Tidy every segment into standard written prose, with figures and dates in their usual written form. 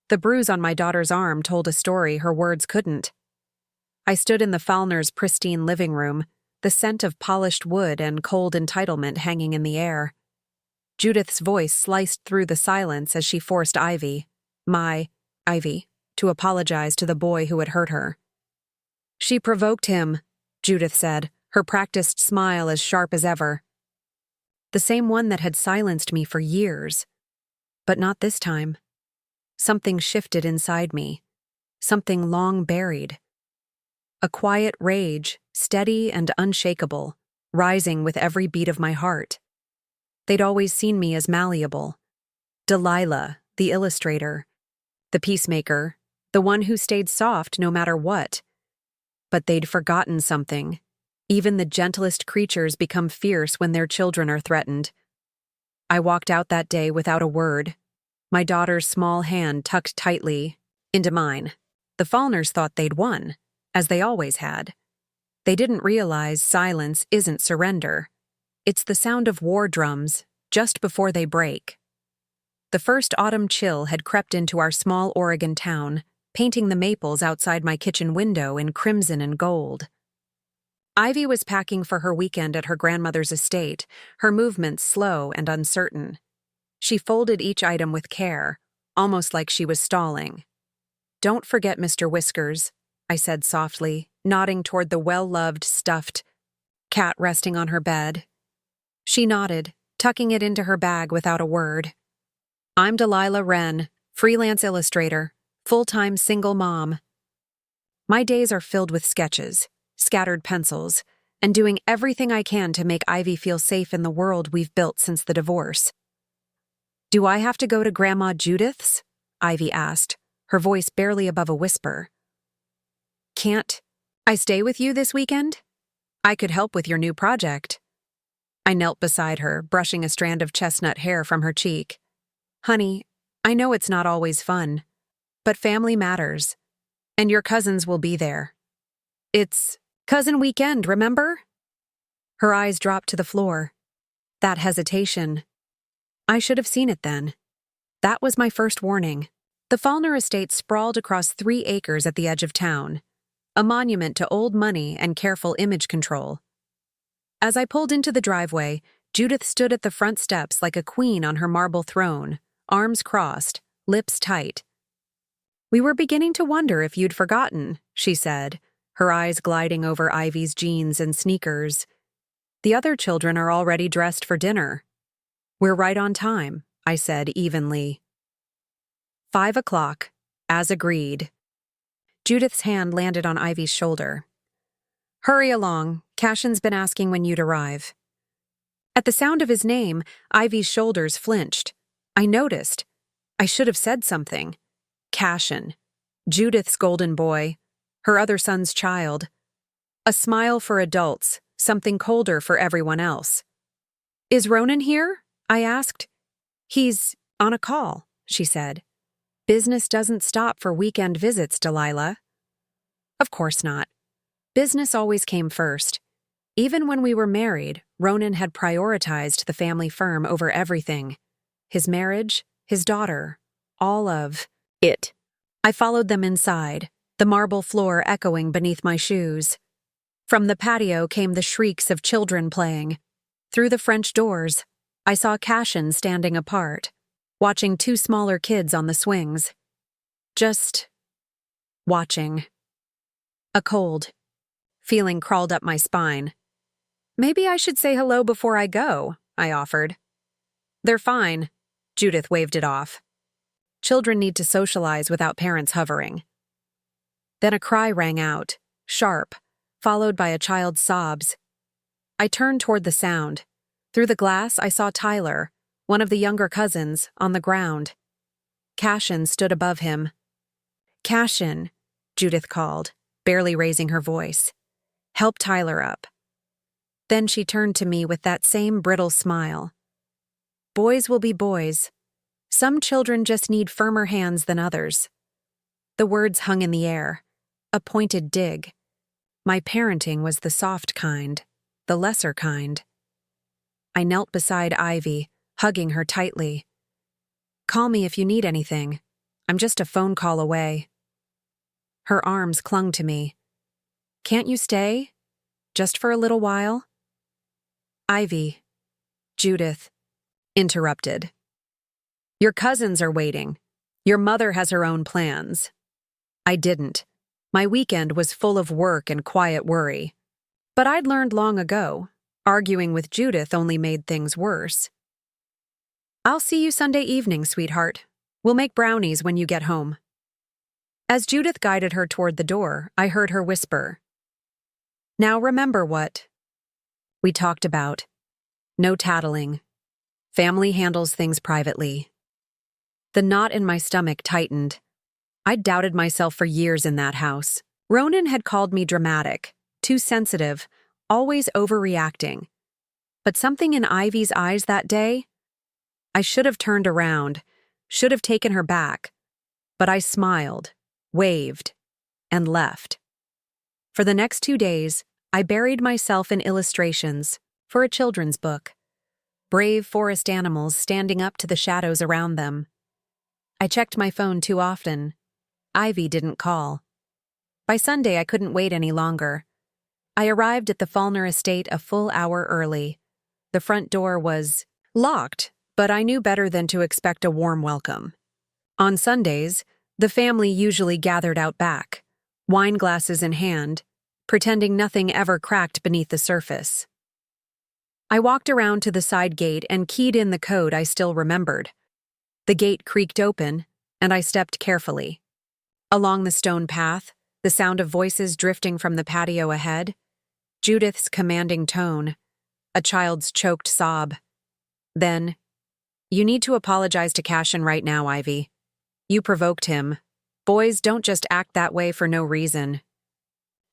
The bruise on my daughter's arm told a story her words couldn't. I stood in the Fallners' pristine living room, the scent of polished wood and cold entitlement hanging in the air. Judith's voice sliced through the silence as she forced Ivy, to apologize to the boy who had hurt her. "She provoked him," Judith said, her practiced smile as sharp as ever. The same one that had silenced me for years. But not this time. Something shifted inside me. Something long buried. A quiet rage, steady and unshakable, rising with every beat of my heart. They'd always seen me as malleable. Delilah, the illustrator. The peacemaker. The one who stayed soft no matter what. But they'd forgotten something. Even the gentlest creatures become fierce when their children are threatened. I walked out that day without a word, my daughter's small hand tucked tightly into mine. The Fallners thought they'd won, as they always had. They didn't realize silence isn't surrender. It's the sound of war drums just before they break. The first autumn chill had crept into our small Oregon town, painting the maples outside my kitchen window in crimson and gold. Ivy was packing for her weekend at her grandmother's estate, her movements slow and uncertain. She folded each item with care, almost like she was stalling. "Don't forget Mr. Whiskers," I said softly, nodding toward the well-loved, stuffed cat resting on her bed. She nodded, tucking it into her bag without a word. "I'm Delilah Wren, freelance illustrator, full-time single mom. My days are filled with sketches, scattered pencils, and doing everything I can to make Ivy feel safe in the world we've built since the divorce." "Do I have to go to Grandma Judith's?" Ivy asked, her voice barely above a whisper. "Can't I stay with you this weekend? I could help with your new project." I knelt beside her, brushing a strand of chestnut hair from her cheek. "Honey, I know it's not always fun, but family matters, and your cousins will be there. It's cousin weekend, remember?" Her eyes dropped to the floor. That hesitation. I should have seen it then. That was my first warning. The Fallner estate sprawled across 3 acres at the edge of town, a monument to old money and careful image control. As I pulled into the driveway, Judith stood at the front steps like a queen on her marble throne, arms crossed, lips tight. "We were beginning to wonder if you'd forgotten," she said, her eyes gliding over Ivy's jeans and sneakers. "The other children are already dressed for dinner." "We're right on time," I said evenly. 5 o'clock, as agreed. Judith's hand landed on Ivy's shoulder. "Hurry along, Cashin's been asking when you'd arrive." At the sound of his name, Ivy's shoulders flinched. I noticed. I should have said something. Cashin. Judith's golden boy. Her other son's child. A smile for adults, something colder for everyone else. "Is Ronan here?" I asked. "He's on a call," she said. "Business doesn't stop for weekend visits, Delilah." Of course not. Business always came first. Even when we were married, Ronan had prioritized the family firm over everything. His marriage, his daughter, all of it. I followed them inside, the marble floor echoing beneath my shoes. From the patio came the shrieks of children playing. Through the French doors, I saw Cashin standing apart, watching 2 smaller kids on the swings. Just watching. A cold feeling crawled up my spine. "Maybe I should say hello before I go," I offered. "They're fine," Judith waved it off. Children need to socialize without parents hovering. Then a cry rang out, sharp, followed by a child's sobs. I turned toward the sound. Through the glass, I saw Tyler, one of the younger cousins, on the ground. Cashin stood above him. "Cashin," Judith called, barely raising her voice. "Help Tyler up." Then she turned to me with that same brittle smile. "Boys will be boys. Some children just need firmer hands than others." The words hung in the air, a pointed dig. My parenting was the soft kind, the lesser kind. I knelt beside Ivy, hugging her tightly. "Call me if you need anything. I'm just a phone call away. Her arms clung to me. Can't you stay? Just for a little while? Ivy. Judith interrupted. Your cousins are waiting. Your mother has her own plans. I didn't. My weekend was full of work and quiet worry. But I'd learned long ago, arguing with Judith only made things worse. I'll see you Sunday evening, sweetheart. We'll make brownies when you get home. As Judith guided her toward the door, I heard her whisper. Now remember what we talked about. No tattling. Family handles things privately. The knot in my stomach tightened. I'd doubted myself for years in that house. Ronan had called me dramatic, too sensitive, always overreacting. But something in Ivy's eyes that day? I should have turned around, should have taken her back. But I smiled, waved, and left. For the next 2 days, I buried myself in illustrations for a children's book. Brave forest animals standing up to the shadows around them. I checked my phone too often. Ivy didn't call. By Sunday, I couldn't wait any longer. I arrived at the Fallner estate a full hour early. The front door was locked, but I knew better than to expect a warm welcome. On Sundays, the family usually gathered out back, wine glasses in hand, pretending nothing ever cracked beneath the surface. I walked around to the side gate and keyed in the code I still remembered. The gate creaked open, and I stepped carefully. Along the stone path, the sound of voices drifting from the patio ahead, Judith's commanding tone, a child's choked sob. Then, you need to apologize to Cashin right now, Ivy. You provoked him. Boys don't just act that way for no reason.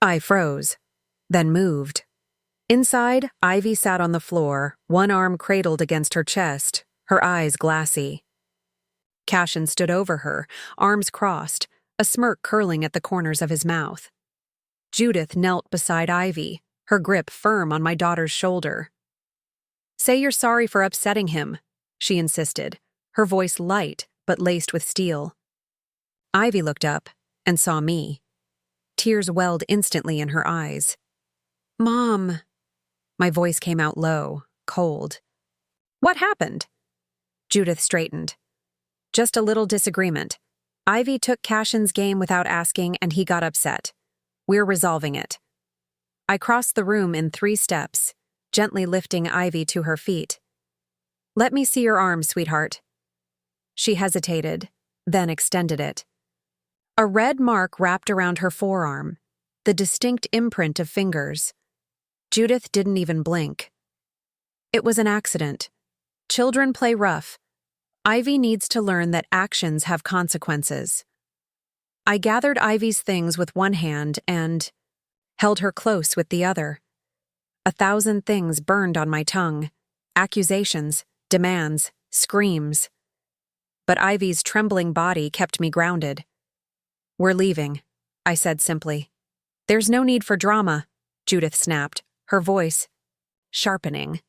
I froze, then moved. Inside, Ivy sat on the floor, one arm cradled against her chest, her eyes glassy. Cashin stood over her, arms crossed, a smirk curling at the corners of his mouth. Judith knelt beside Ivy, her grip firm on my daughter's shoulder. Say you're sorry for upsetting him, she insisted, her voice light but laced with steel. Ivy looked up and saw me. Tears welled instantly in her eyes. Mom. My voice came out low, cold. What happened? Judith straightened. Just a little disagreement. Ivy took Cashin's game without asking, and he got upset. We're resolving it. I crossed the room in 3 steps, gently lifting Ivy to her feet. Let me see your arm, sweetheart. She hesitated, then extended it. A red mark wrapped around her forearm, the distinct imprint of fingers. Judith didn't even blink. It was an accident. Children play rough. Ivy needs to learn that actions have consequences. I gathered Ivy's things with one hand and held her close with the other. 1,000 things burned on my tongue. Accusations, demands, screams. But Ivy's trembling body kept me grounded. We're leaving, I said simply. There's no need for drama, Judith snapped, her voice sharpening.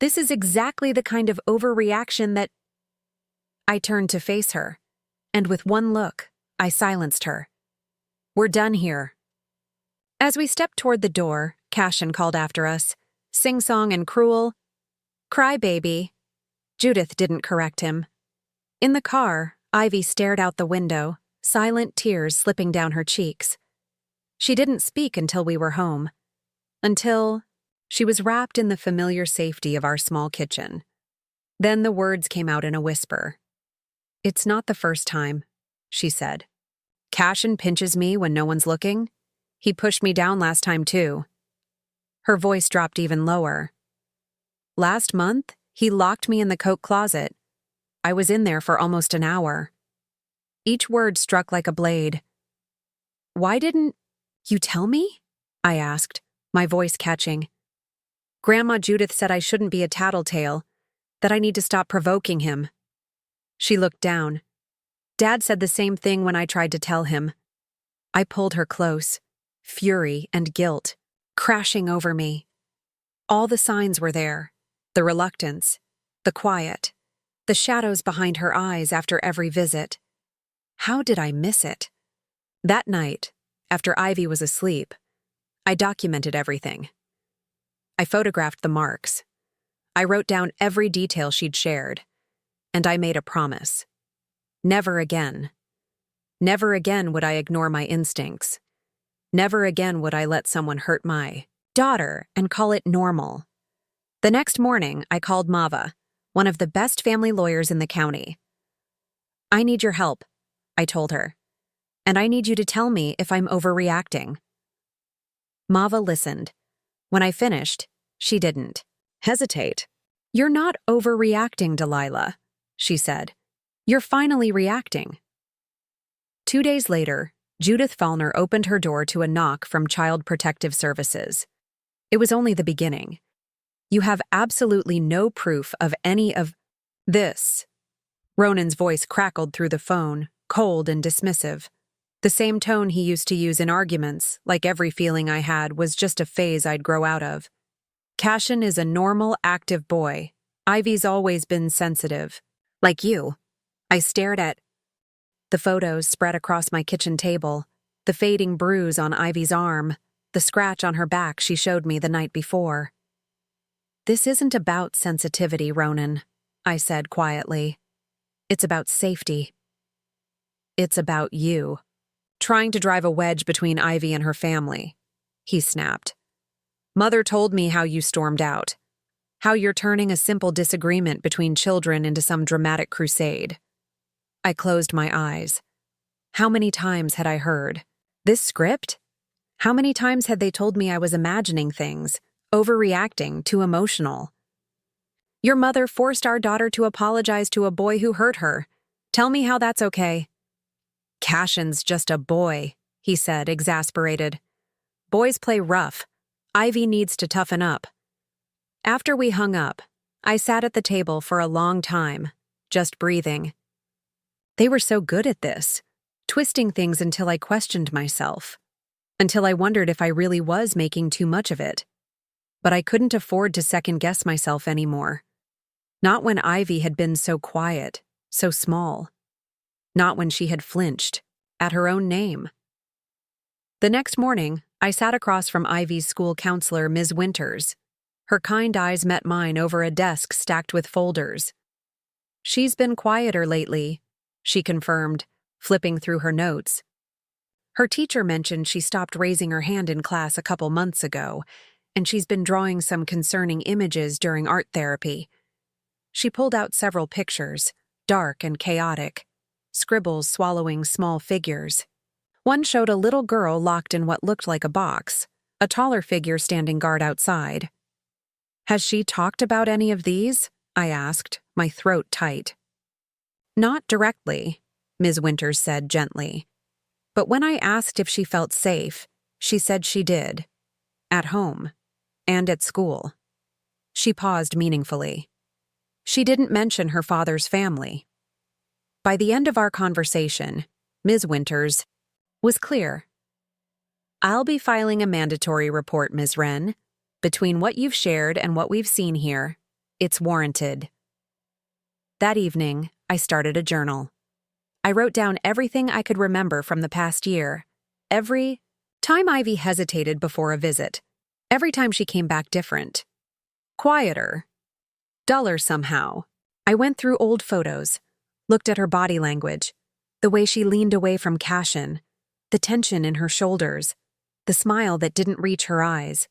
This is exactly the kind of overreaction that... I turned to face her, and with one look, I silenced her. We're done here. As we stepped toward the door, Cashin called after us, sing-song and cruel. Cry, baby. Judith didn't correct him. In the car, Ivy stared out the window, silent tears slipping down her cheeks. She didn't speak until we were home. Until she was wrapped in the familiar safety of our small kitchen. Then the words came out in a whisper. It's not the first time, she said. Cashin pinches me when no one's looking. He pushed me down last time too. Her voice dropped even lower. Last month, he locked me in the coat closet. I was in there for almost an hour. Each word struck like a blade. Why didn't you tell me? I asked, my voice catching. Grandma Judith said I shouldn't be a tattletale, that I need to stop provoking him. She looked down. Dad said the same thing when I tried to tell him. I pulled her close, fury and guilt crashing over me. All the signs were there, the reluctance, the quiet, the shadows behind her eyes after every visit. How did I miss it? That night, after Ivy was asleep, I documented everything. I photographed the marks. I wrote down every detail she'd shared, and I made a promise. Never again. Never again would I ignore my instincts. Never again would I let someone hurt my daughter and call it normal. The next morning, I called Mava, one of the best family lawyers in the county. I need your help, I told her, and I need you to tell me if I'm overreacting. Mava listened. When I finished, she didn't hesitate. You're not overreacting, Delilah, she said. You're finally reacting. 2 days later, Judith Fallner opened her door to a knock from Child Protective Services. It was only the beginning. You have absolutely no proof of any of this. Ronan's voice crackled through the phone, cold and dismissive. The same tone he used to use in arguments, like every feeling I had was just a phase I'd grow out of. Cashin is a normal, active boy. Ivy's always been sensitive. Like you. I stared at the photos spread across my kitchen table, the fading bruise on Ivy's arm, the scratch on her back she showed me the night before. This isn't about sensitivity, Ronan, I said quietly. It's about safety. It's about you. Trying to drive a wedge between Ivy and her family, he snapped. Mother told me how you stormed out. How you're turning a simple disagreement between children into some dramatic crusade. I closed my eyes. How many times had I heard this script? How many times had they told me I was imagining things, overreacting, too emotional? Your mother forced our daughter to apologize to a boy who hurt her. Tell me how that's okay. Cashin's just a boy, he said, exasperated. Boys play rough. Ivy needs to toughen up. After we hung up, I sat at the table for a long time, just breathing. They were so good at this, twisting things until I questioned myself, until I wondered if I really was making too much of it. But I couldn't afford to second-guess myself anymore. Not when Ivy had been so quiet, so small. Not when she had flinched, at her own name. The next morning, I sat across from Ivy's school counselor, Ms. Winters. Her kind eyes met mine over a desk stacked with folders. She's been quieter lately, she confirmed, flipping through her notes. Her teacher mentioned she stopped raising her hand in class a couple months ago, and she's been drawing some concerning images during art therapy. She pulled out several pictures, dark and chaotic, scribbles swallowing small figures. One showed a little girl locked in what looked like a box, a taller figure standing guard outside. Has she talked about any of these? I asked, my throat tight. Not directly, Ms. Winters said gently. But when I asked if she felt safe, she said she did. At home. And at school. She paused meaningfully. She didn't mention her father's family. By the end of our conversation, Ms. Winters was clear. I'll be filing a mandatory report, Ms. Wren. Between what you've shared and what we've seen here, it's warranted. That evening, I started a journal. I wrote down everything I could remember from the past year. Every time Ivy hesitated before a visit. Every time she came back different. Quieter. Duller somehow. I went through old photos, looked at her body language, the way she leaned away from Cashin, the tension in her shoulders, the smile that didn't reach her eyes.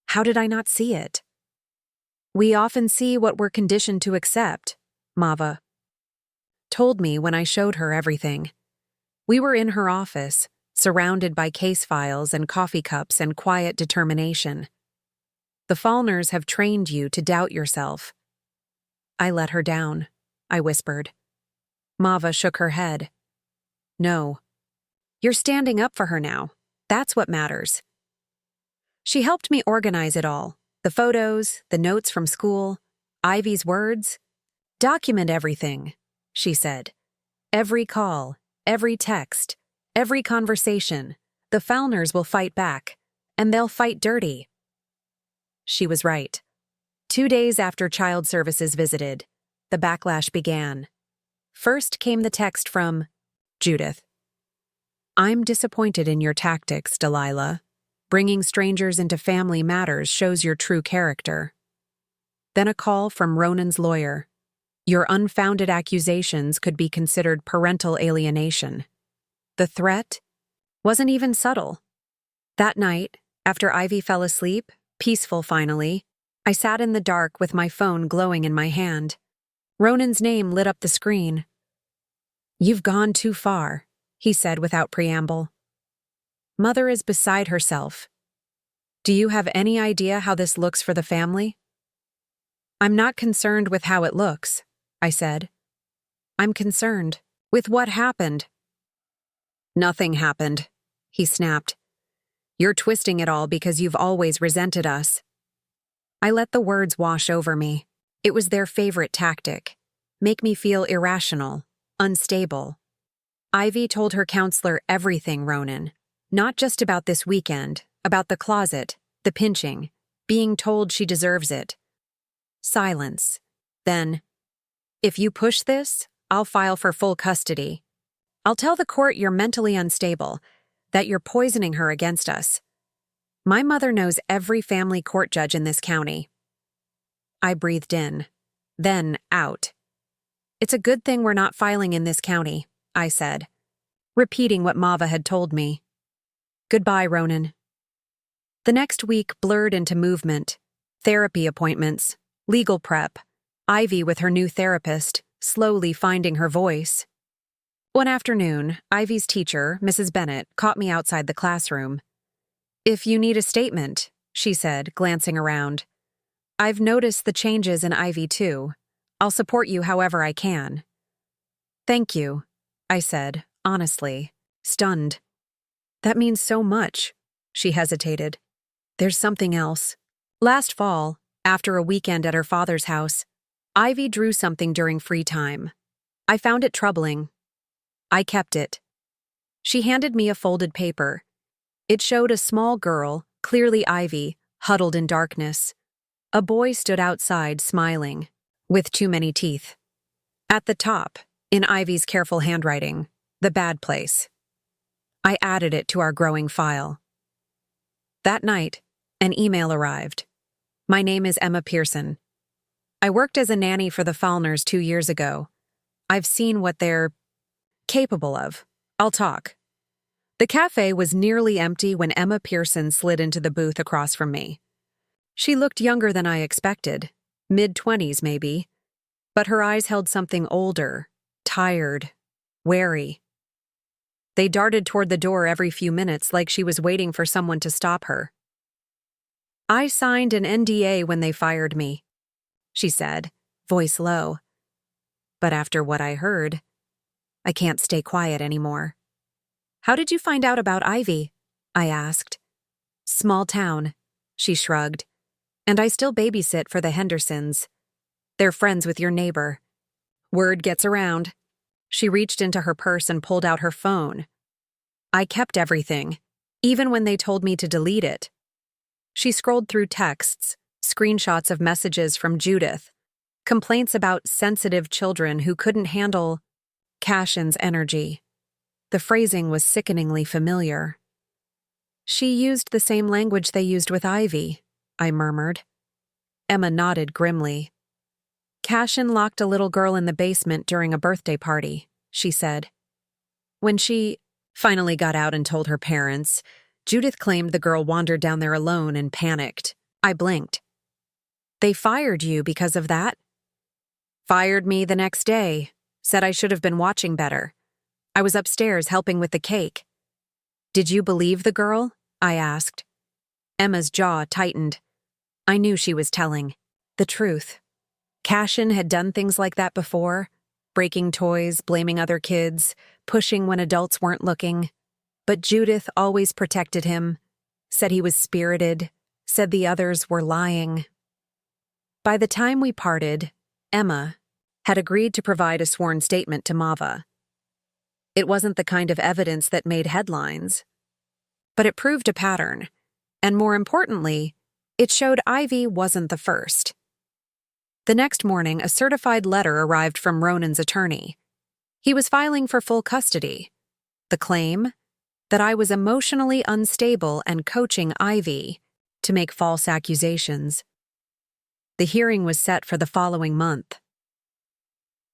How did I not see it? We often see what we're conditioned to accept, Mava told me when I showed her everything. We were in her office, surrounded by case files and coffee cups and quiet determination. The Fallners have trained you to doubt yourself. I let her down, I whispered. Mava shook her head. No. You're standing up for her now. That's what matters. She helped me organize it all. The photos, the notes from school, Ivy's words. Document everything, she said. Every call, every text, every conversation. The Fallners will fight back, and they'll fight dirty. She was right. 2 days after Child Services visited, the backlash began. First came the text from Judith. I'm disappointed in your tactics, Delilah. Bringing strangers into family matters shows your true character. Then a call from Ronan's lawyer. Your unfounded accusations could be considered parental alienation. The threat wasn't even subtle. That night, after Ivy fell asleep, peaceful finally, I sat in the dark with my phone glowing in my hand. Ronan's name lit up the screen. "You've gone too far," he said without preamble. "Mother is beside herself. Do you have any idea how this looks for the family?" "I'm not concerned with how it looks," I said. "I'm concerned with what happened." "Nothing happened," he snapped. "You're twisting it all because you've always resented us." I let the words wash over me. It was their favorite tactic. Make me feel irrational, unstable. Ivy told her counselor everything, Ronan. Not just about this weekend, about the closet, the pinching, being told she deserves it. Silence. Then, "If you push this, I'll file for full custody. I'll tell the court you're mentally unstable, that you're poisoning her against us. My mother knows every family court judge in this county." I breathed in, then out. "It's a good thing we're not filing in this county," I said, repeating what Mava had told me. "Goodbye, Ronan." The next week blurred into movement, therapy appointments, legal prep, Ivy with her new therapist, slowly finding her voice. One afternoon, Ivy's teacher, Mrs. Bennett, caught me outside the classroom. "If you need a statement," she said, glancing around. "I've noticed the changes in Ivy too. I'll support you however I can." "Thank you," I said, honestly, stunned. "That means so much." She hesitated. "There's something else. Last fall, after a weekend at her father's house, Ivy drew something during free time. I found it troubling. I kept it." She handed me a folded paper. It showed a small girl, clearly Ivy, huddled in darkness. A boy stood outside, smiling, with too many teeth. At the top, in Ivy's careful handwriting, "The bad place." I added it to our growing file. That night, an email arrived. "My name is Emma Pearson. I worked as a nanny for the Fallners 2 years ago. I've seen what they're capable of. I'll talk." The cafe was nearly empty when Emma Pearson slid into the booth across from me. She looked younger than I expected, mid-20s maybe, but her eyes held something older, tired, wary. They darted toward the door every few minutes like she was waiting for someone to stop her. "I signed an NDA when they fired me," she said, voice low. "But after what I heard, I can't stay quiet anymore." "How did you find out about Ivy?" I asked. "Small town," she shrugged. "And I still babysit for the Hendersons. They're friends with your neighbor. Word gets around." She reached into her purse and pulled out her phone. "I kept everything, even when they told me to delete it." She scrolled through texts, screenshots of messages from Judith, complaints about sensitive children who couldn't handle Cashin's energy. The phrasing was sickeningly familiar. "She used the same language they used with Ivy," I murmured. Emma nodded grimly. "Cashin locked a little girl in the basement during a birthday party," she said. When she finally got out and told her parents, Judith claimed the girl wandered down there alone and panicked. I blinked. "They fired you because of that?" "Fired me the next day. Said I should have been watching better. I was upstairs helping with the cake." "Did you believe the girl?" I asked. Emma's jaw tightened. I knew she was telling the truth. Cashin had done things like that before, breaking toys, blaming other kids, pushing when adults weren't looking. But Judith always protected him, said he was spirited, said the others were lying. By the time we parted, Emma had agreed to provide a sworn statement to Mava. It wasn't the kind of evidence that made headlines, but it proved a pattern, and more importantly, it showed Ivy wasn't the first. The next morning, a certified letter arrived from Ronan's attorney. He was filing for full custody. The claim? That I was emotionally unstable and coaching Ivy to make false accusations. The hearing was set for the following month.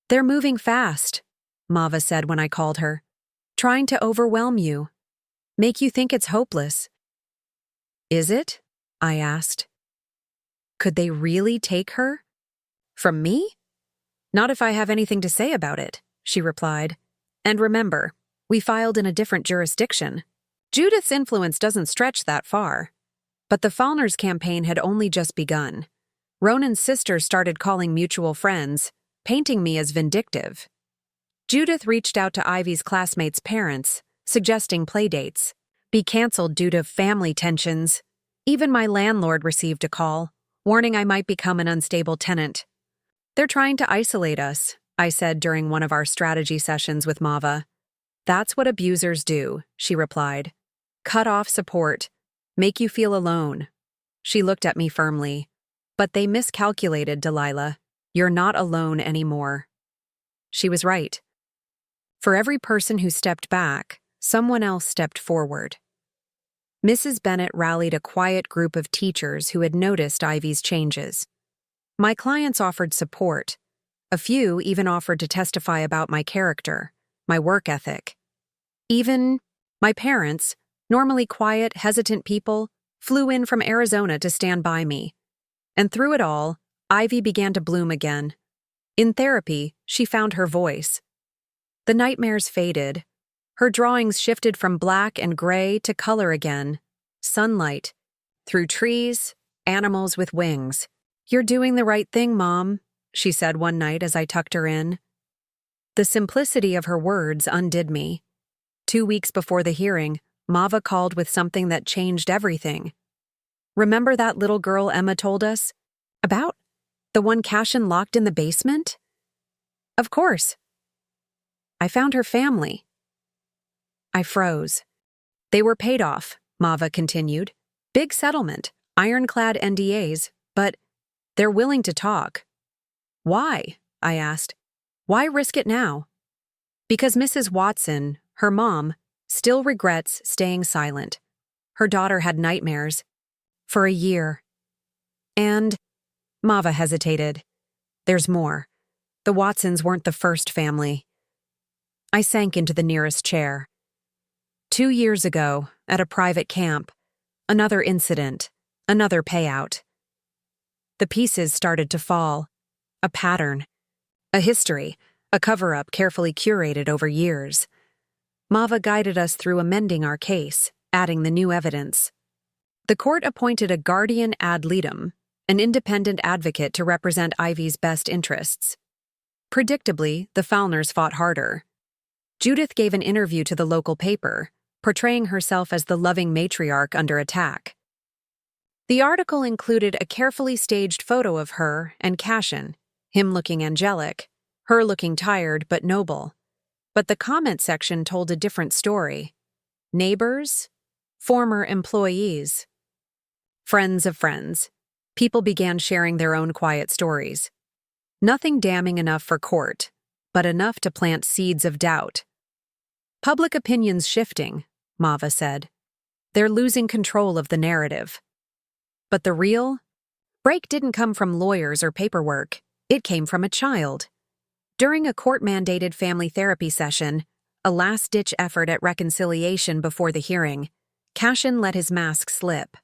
"They're moving fast," Mava said when I called her. "Trying to overwhelm you. Make you think it's hopeless." "Is it?" I asked. "Could they really take her? From me?" "Not if I have anything to say about it," she replied. "And remember, we filed in a different jurisdiction. Judith's influence doesn't stretch that far." But the Fallners campaign had only just begun. Ronan's sister started calling mutual friends, painting me as vindictive. Judith reached out to Ivy's classmates' parents, suggesting playdates be canceled due to family tensions. Even my landlord received a call, warning I might become an unstable tenant. "They're trying to isolate us," I said during one of our strategy sessions with Mava. "That's what abusers do," she replied. "Cut off support. Make you feel alone." She looked at me firmly. "But they miscalculated, Delilah. You're not alone anymore." She was right. For every person who stepped back, someone else stepped forward. Mrs. Bennett rallied a quiet group of teachers who had noticed Ivy's changes. My clients offered support. A few even offered to testify about my character, my work ethic. Even my parents, normally quiet, hesitant people, flew in from Arizona to stand by me. And through it all, Ivy began to bloom again. In therapy, she found her voice. The nightmares faded. Her drawings shifted from black and gray to color again. Sunlight. Through trees, animals with wings. "You're doing the right thing, Mom," she said one night as I tucked her in. The simplicity of her words undid me. 2 weeks before the hearing, Mava called with something that changed everything. "Remember that little girl Emma told us about? The one Cashin locked in the basement?" "Of course." "I found her family." I froze. "They were paid off," Mava continued. "Big settlement, ironclad NDAs, but they're willing to talk." "Why?" I asked. "Why risk it now?" "Because Mrs. Watson, her mom, still regrets staying silent. Her daughter had nightmares. For a year. And," Mava hesitated, "there's more. The Watsons weren't the first family." I sank into the nearest chair. 2 years ago, at a private camp, another incident, another payout. The pieces started to fall. A pattern. A history, a cover-up carefully curated over years. Mava guided us through amending our case, adding the new evidence. The court appointed a guardian ad litem, an independent advocate to represent Ivy's best interests. Predictably, the Fallners fought harder. Judith gave an interview to the local paper, portraying herself as the loving matriarch under attack. The article included a carefully staged photo of her and Cashin, him looking angelic, her looking tired but noble. But the comment section told a different story. Neighbors, former employees, friends of friends. People began sharing their own quiet stories. Nothing damning enough for court, but enough to plant seeds of doubt. "Public opinion's shifting," Mava said. "They're losing control of the narrative." But the real break didn't come from lawyers or paperwork. It came from a child. During a court-mandated family therapy session, a last-ditch effort at reconciliation before the hearing, Cashin let his mask slip.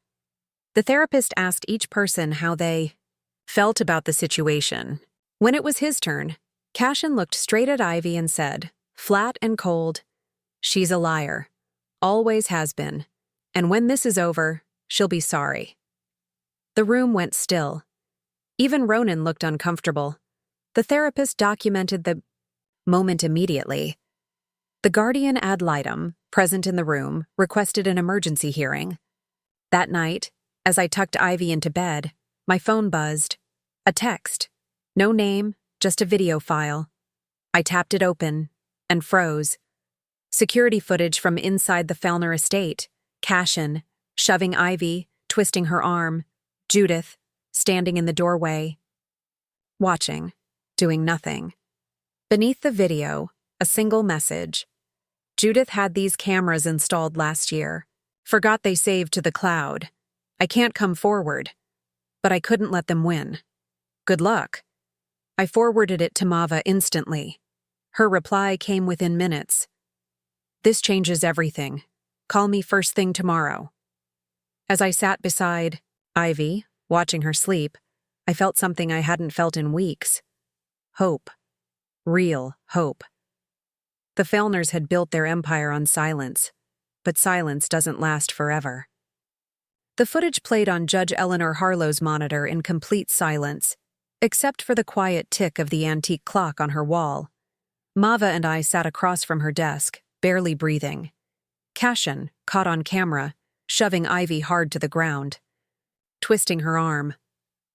The therapist asked each person how they felt about the situation. When it was his turn, Cashin looked straight at Ivy and said, flat and cold, "She's a liar. Always has been. And when this is over, she'll be sorry." The room went still. Even Ronan looked uncomfortable. The therapist documented the moment immediately. The guardian ad litem, present in the room, requested an emergency hearing. That night, as I tucked Ivy into bed, my phone buzzed. A text. No name, just a video file. I tapped it open and froze. Security footage from inside the Fellner estate. Cashin, shoving Ivy, twisting her arm. Judith, standing in the doorway. Watching, doing nothing. Beneath the video, A single message. Judith had these cameras installed last year. Forgot they saved to the cloud. I can't come forward. But I couldn't let them win. Good luck. I forwarded it to Mava instantly. Her reply came within minutes. This changes everything. Call me first thing tomorrow. As I sat beside Ivy, watching her sleep, I felt something I hadn't felt in weeks. Hope. Real hope. The Fellners had built their empire on silence, but silence doesn't last forever. The footage played on Judge Eleanor Harlow's monitor in complete silence, except for the quiet tick of the antique clock on her wall. Mava and I sat across from her desk, barely breathing. Cashin, caught on camera, shoving Ivy hard to the ground, twisting her arm,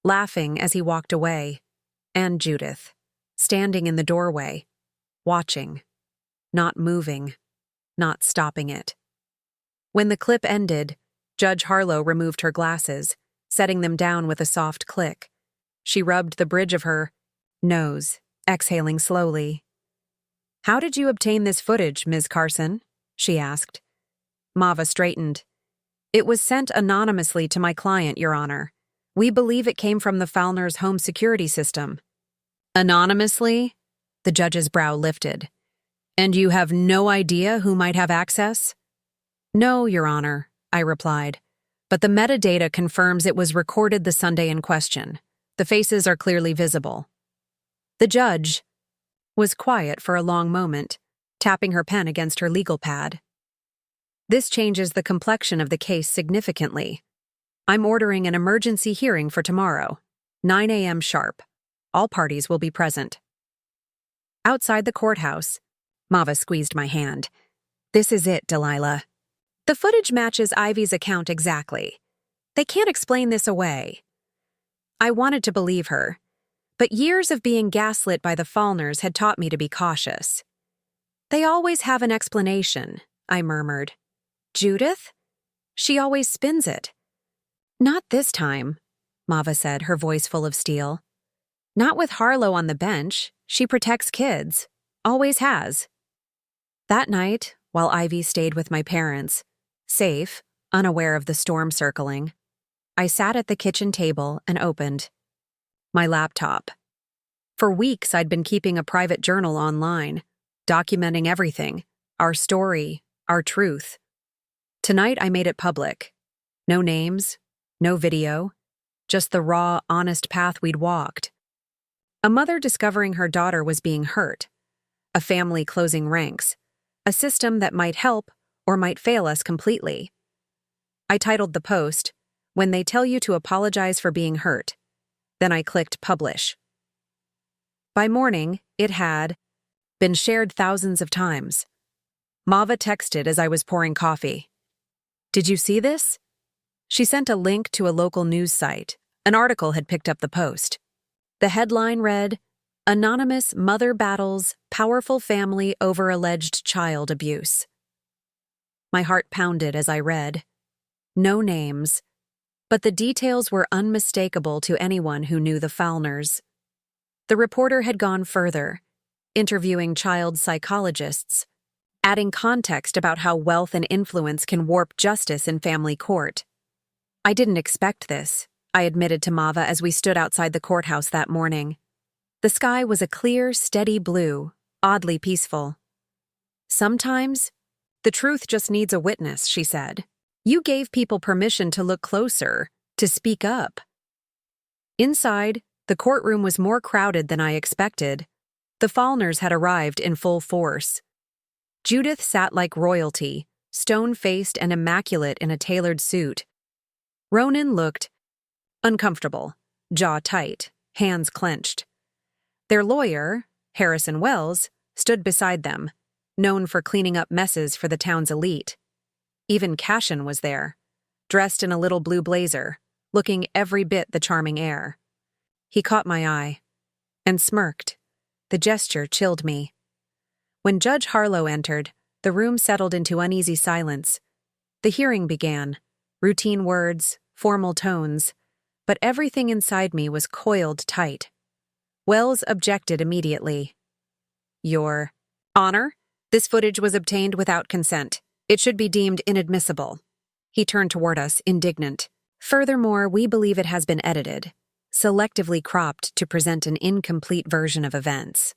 laughing as he walked away, and Judith, standing in the doorway, watching, not moving, not stopping it. When the clip ended, Judge Harlow removed her glasses, setting them down with a soft click. She rubbed the bridge of her nose, exhaling slowly. "How did you obtain this footage, Ms. Carson?" she asked. Mava straightened. "It was sent anonymously to my client, Your Honor. We believe it came from the Fellners' home security system." "Anonymously?" The judge's brow lifted. "And you have no idea who might have access?" "No, Your Honor," I replied. "But the metadata confirms it was recorded the Sunday in question. The faces are clearly visible." The judge was quiet for a long moment, tapping her pen against her legal pad. "This changes the complexion of the case significantly. I'm ordering an emergency hearing for tomorrow, 9 a.m. sharp. All parties will be present." Outside the courthouse, Mava squeezed my hand. "This is it, Delilah. The footage matches Ivy's account exactly. They can't explain this away." I wanted to believe her, but years of being gaslit by the Fellners had taught me to be cautious. "They always have an explanation," I murmured. "Judith? She always spins it." "Not this time," Mava said, her voice full of steel. "Not with Harlow on the bench. She protects kids. Always has." That night, while Ivy stayed with my parents, safe, unaware of the storm circling, I sat at the kitchen table and opened my laptop. For weeks, I'd been keeping a private journal online, documenting everything, our story, our truth. Tonight, I made it public. No names, no video, just the raw, honest path we'd walked. A mother discovering her daughter was being hurt, a family closing ranks, a system that might help or might fail us completely. I titled the post, "When They Tell You to Apologize for Being Hurt." Then I clicked publish. By morning, it had been shared thousands of times. Mava texted as I was pouring coffee. "Did you see this?" She sent a link to a local news site. An article had picked up the post. The headline read, "Anonymous Mother Battles Powerful Family Over Alleged Child Abuse." My heart pounded as I read. No names, but the details were unmistakable to anyone who knew the Fellners. The reporter had gone further, interviewing child psychologists, adding context about how wealth and influence can warp justice in family court. "I didn't expect this," I admitted to Mava as we stood outside the courthouse that morning. The sky was a clear, steady blue, oddly peaceful. "Sometimes, the truth just needs a witness," she said. "You gave people permission to look closer, to speak up." Inside, the courtroom was more crowded than I expected. The Fellners had arrived in full force. Judith sat like royalty, stone-faced and immaculate in a tailored suit. Ronan looked uncomfortable, jaw tight, hands clenched. Their lawyer, Harrison Wells, stood beside them, known for cleaning up messes for the town's elite. Even Cashin was there, dressed in a little blue blazer, looking every bit the charming heir. He caught my eye and smirked. The gesture chilled me. When Judge Harlow entered, the room settled into uneasy silence. The hearing began, routine words, formal tones, but everything inside me was coiled tight. Wells objected immediately. "Your Honor, this footage was obtained without consent. It should be deemed inadmissible. He turned toward us, indignant. Furthermore, we believe it has been edited, selectively cropped to present an incomplete version of events.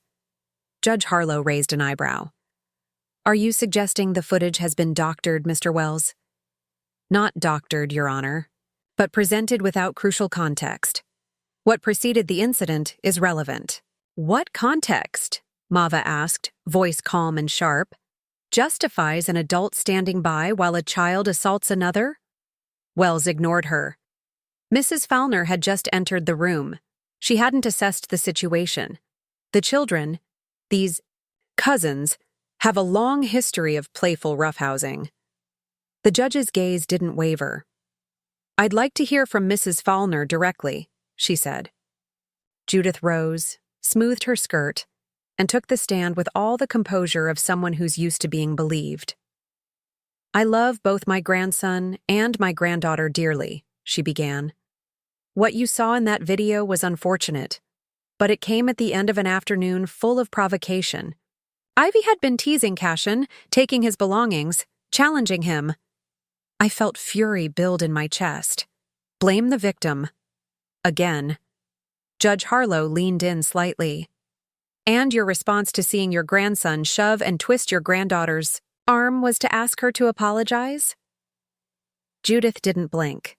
Judge Harlow raised an eyebrow. Are you suggesting the footage has been doctored, Mr. Wells? Not doctored, Your Honor, but presented without crucial context. What preceded the incident is relevant. What context? Mava asked, voice calm and sharp. Justifies an adult standing by while a child assaults another? Wells ignored her. Mrs. Fowler had just entered the room. She hadn't assessed the situation. The children, these cousins, have a long history of playful roughhousing. The judge's gaze didn't waver. I'd like to hear from Mrs. Fowler directly, she said. Judith rose, smoothed her skirt, and took the stand with all the composure of someone who's used to being believed. I love both my grandson and my granddaughter dearly, she began. What you saw in that video was unfortunate, but it came at the end of an afternoon full of provocation. Ivy had been teasing Cashin, taking his belongings, challenging him. I felt fury build in my chest. Blame the victim. Again. Judge Harlow leaned in slightly. And your response to seeing your grandson shove and twist your granddaughter's arm was to ask her to apologize? Judith didn't blink.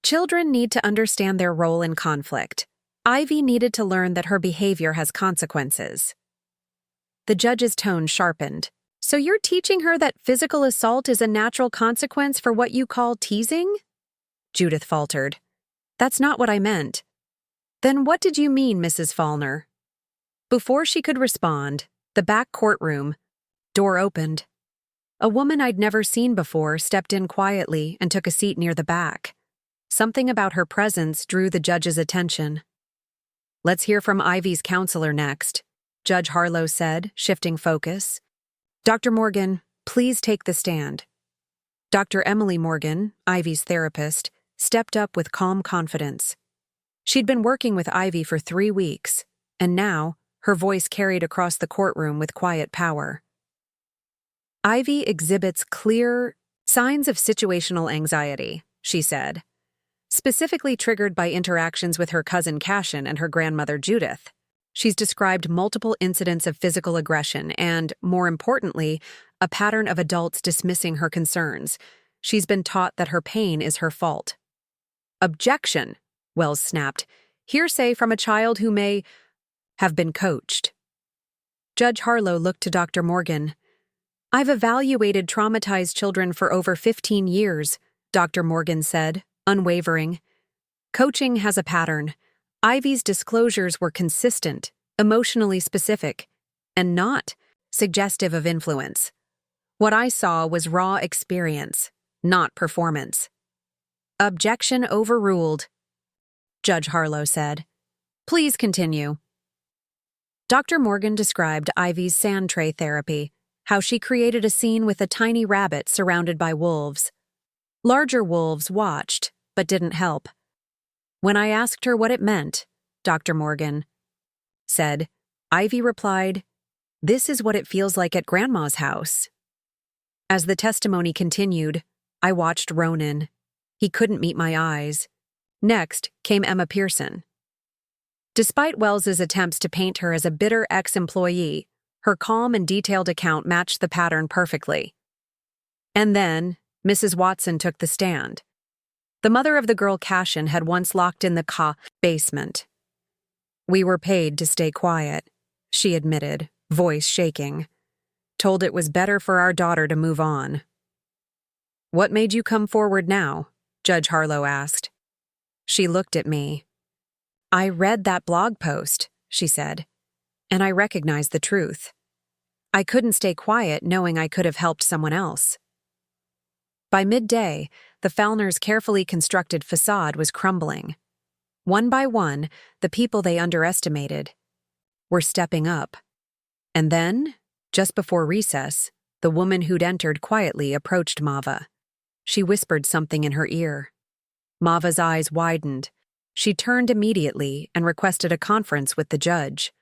Children need to understand their role in conflict. Ivy needed to learn that her behavior has consequences. The judge's tone sharpened. So you're teaching her that physical assault is a natural consequence for what you call teasing? Judith faltered. That's not what I meant. Then what did you mean, Mrs. Fowler? Before she could respond, the back courtroom door opened. A woman I'd never seen before stepped in quietly and took a seat near the back. Something about her presence drew the judge's attention. Let's hear from Ivy's counselor next, Judge Harlow said, shifting focus. Dr. Morgan, please take the stand. Dr. Emily Morgan, Ivy's therapist, stepped up with calm confidence. She'd been working with Ivy for 3 weeks, and now her voice carried across the courtroom with quiet power. Ivy exhibits clear signs of situational anxiety, she said, specifically triggered by interactions with her cousin Cashin and her grandmother Judith. She's described multiple incidents of physical aggression and, more importantly, a pattern of adults dismissing her concerns. She's been taught that her pain is her fault. Objection, Wells snapped. Hearsay from a child who may have been coached. Judge Harlow looked to Dr. Morgan. I've evaluated traumatized children for over 15 years, Dr. Morgan said, unwavering. Coaching has a pattern. Ivy's disclosures were consistent, emotionally specific, and not suggestive of influence. What I saw was raw experience, not performance. Objection overruled, Judge Harlow said. Please continue. Dr. Morgan described Ivy's sand tray therapy, how she created a scene with a tiny rabbit surrounded by wolves. Larger wolves watched, but didn't help. When I asked her what it meant, Dr. Morgan said, Ivy replied, "This is what it feels like at Grandma's house." As the testimony continued, I watched Ronan. He couldn't meet my eyes. Next came Emma Pearson. Despite Wells's attempts to paint her as a bitter ex-employee, her calm and detailed account matched the pattern perfectly. And then, Mrs. Watson took the stand. The mother of the girl Cashin had once locked in the basement. We were paid to stay quiet, she admitted, voice shaking. Told it was better for our daughter to move on. What made you come forward now? Judge Harlow asked. She looked at me. I read that blog post, she said, and I recognized the truth. I couldn't stay quiet knowing I could have helped someone else. By midday, the Fellners' carefully constructed facade was crumbling. One by one, the people they underestimated were stepping up. And then, just before recess, the woman who'd entered quietly approached Mava. She whispered something in her ear. Mava's eyes widened. She turned immediately and requested a conference with the judge.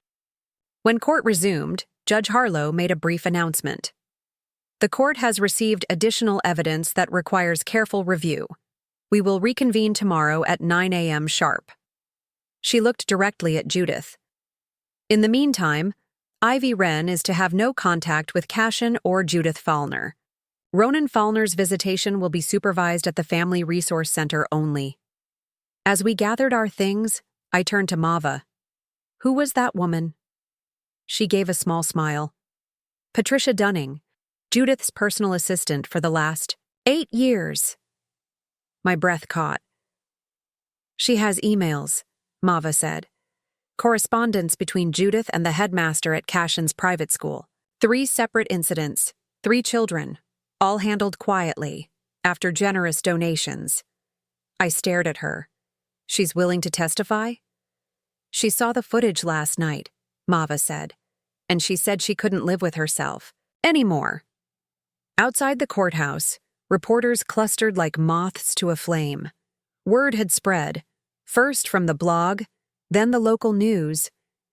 When court resumed, Judge Harlow made a brief announcement. The court has received additional evidence that requires careful review. We will reconvene tomorrow at 9 a.m. sharp. She looked directly at Judith. In the meantime, Ivy Wren is to have no contact with Cashin or Judith Fallner. Ronan Fallner's visitation will be supervised at the Family Resource Center only. As we gathered our things, I turned to Mava. Who was that woman? She gave a small smile. Patricia Dunning, Judith's personal assistant for the last 8 years. My breath caught. She has emails, Mava said. Correspondence between Judith and the headmaster at Cashin's private school. 3 separate incidents, 3 children, all handled quietly, after generous donations. I stared at her. She's willing to testify? She saw the footage last night, Mava said, and she said she couldn't live with herself anymore. Outside the courthouse, reporters clustered like moths to a flame. Word had spread, first from the blog, then the local news,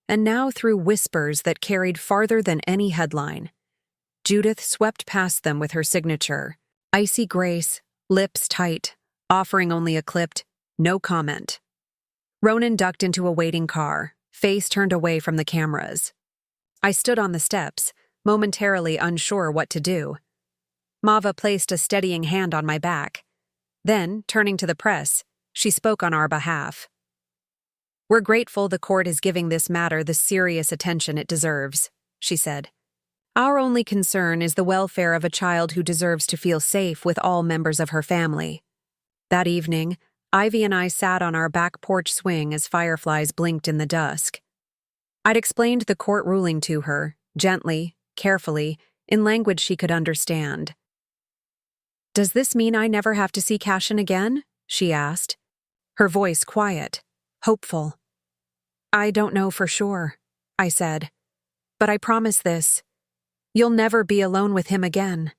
and now through whispers that carried farther than any headline. Judith swept past them with her signature, icy grace, lips tight, offering only a clipped, no comment. Ronan ducked into a waiting car, face turned away from the cameras. I stood on the steps, momentarily unsure what to do. Mava placed a steadying hand on my back. Then, turning to the press, she spoke on our behalf. We're grateful the court is giving this matter the serious attention it deserves, she said. Our only concern is the welfare of a child who deserves to feel safe with all members of her family. That evening, Ivy and I sat on our back porch swing as fireflies blinked in the dusk. I'd explained the court ruling to her, gently, carefully, in language she could understand. Does this mean I never have to see Cashin again? She asked, her voice quiet, hopeful. I don't know for sure, I said, but I promise this. You'll never be alone with him again.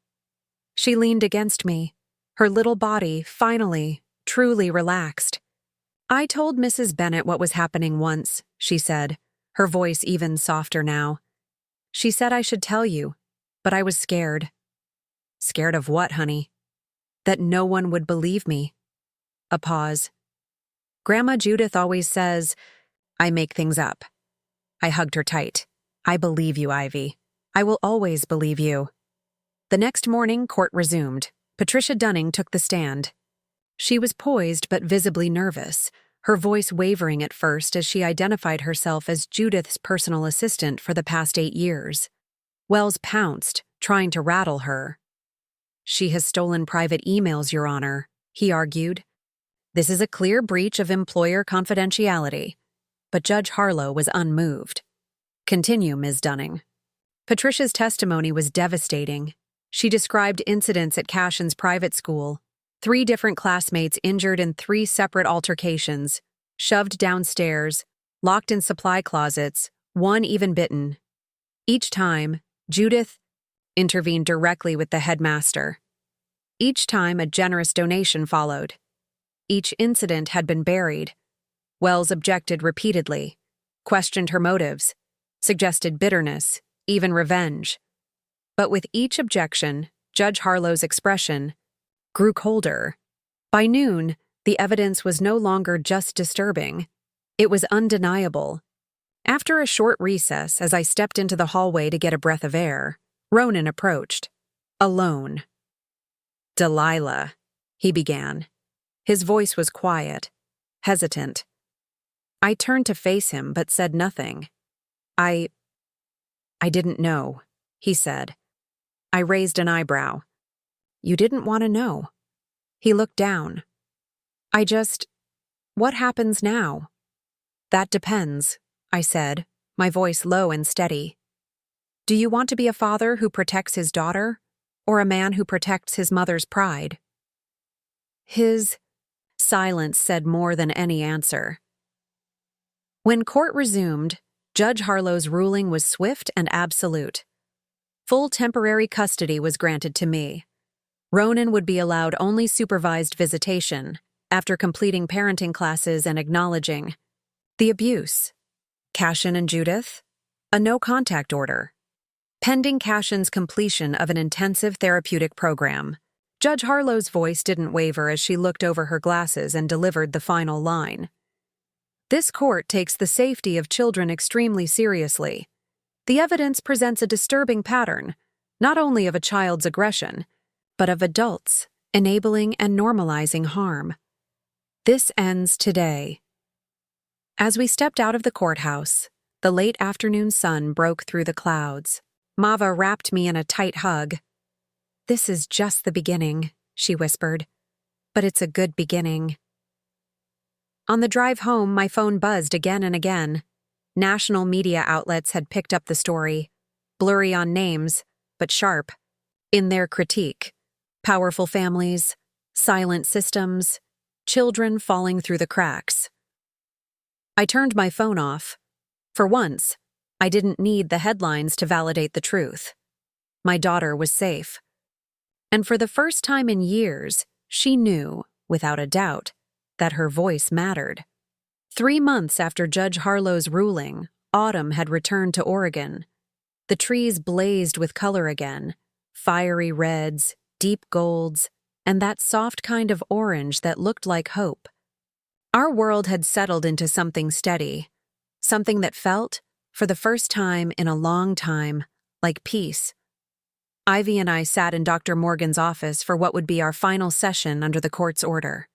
She leaned against me, her little body, finally, truly relaxed. I told Mrs. Bennett what was happening once, she said, her voice even softer now. She said I should tell you, but I was scared. Scared of what, honey? That no one would believe me. A pause. Grandma Judith always says, I make things up. I hugged her tight. I believe you, Ivy. I will always believe you. The next morning, court resumed. Patricia Dunning took the stand. She was poised but visibly nervous, her voice wavering at first as she identified herself as Judith's personal assistant for the past 8 years. Wells pounced, trying to rattle her. She has stolen private emails, Your Honor, he argued. This is a clear breach of employer confidentiality. But Judge Harlow was unmoved. Continue, Ms. Dunning. Patricia's testimony was devastating. She described incidents at Cashin's private school, 3 different classmates injured in 3 separate altercations, shoved downstairs, locked in supply closets, 1 even bitten. Each time, Judith intervened directly with the headmaster. Each time, a generous donation followed. Each incident had been buried. Wells objected repeatedly, questioned her motives, suggested bitterness, even revenge. But with each objection, Judge Harlow's expression grew colder. By noon, the evidence was no longer just disturbing. It was undeniable. After a short recess, as I stepped into the hallway to get a breath of air, Ronan approached. Alone. Delilah, he began. His voice was quiet, hesitant. I turned to face him but said nothing. I didn't know, he said. I raised an eyebrow. You didn't want to know. He looked down. What happens now? That depends, I said, my voice low and steady. Do you want to be a father who protects his daughter, or a man who protects his mother's pride? His silence said more than any answer. When court resumed, Judge Harlow's ruling was swift and absolute. Full temporary custody was granted to me. Ronan would be allowed only supervised visitation, after completing parenting classes and acknowledging the abuse. Cashin and Judith? A no-contact order. pending Cashin's completion of an intensive therapeutic program. Judge Harlow's voice didn't waver as she looked over her glasses and delivered the final line. This court takes the safety of children extremely seriously. The evidence presents a disturbing pattern, not only of a child's aggression, but of adults enabling and normalizing harm. This ends today. As we stepped out of the courthouse, the late afternoon sun broke through the clouds. Mava wrapped me in a tight hug. "This is just the beginning," she whispered. "But it's a good beginning." On the drive home, my phone buzzed again and again. National media outlets had picked up the story, blurry on names, but sharp in their critique. Powerful families, silent systems, children falling through the cracks. I turned my phone off. For once, I didn't need the headlines to validate the truth. My daughter was safe. And for the first time in years, she knew, without a doubt, that her voice mattered. 3 months after Judge Harlow's ruling, autumn had returned to Oregon. The trees blazed with color again, fiery reds, deep golds, and that soft kind of orange that looked like hope. Our world had settled into something steady, something that felt, for the first time in a long time, like peace. Ivy and I sat in Dr. Morgan's office for what would be our final session under the court's order.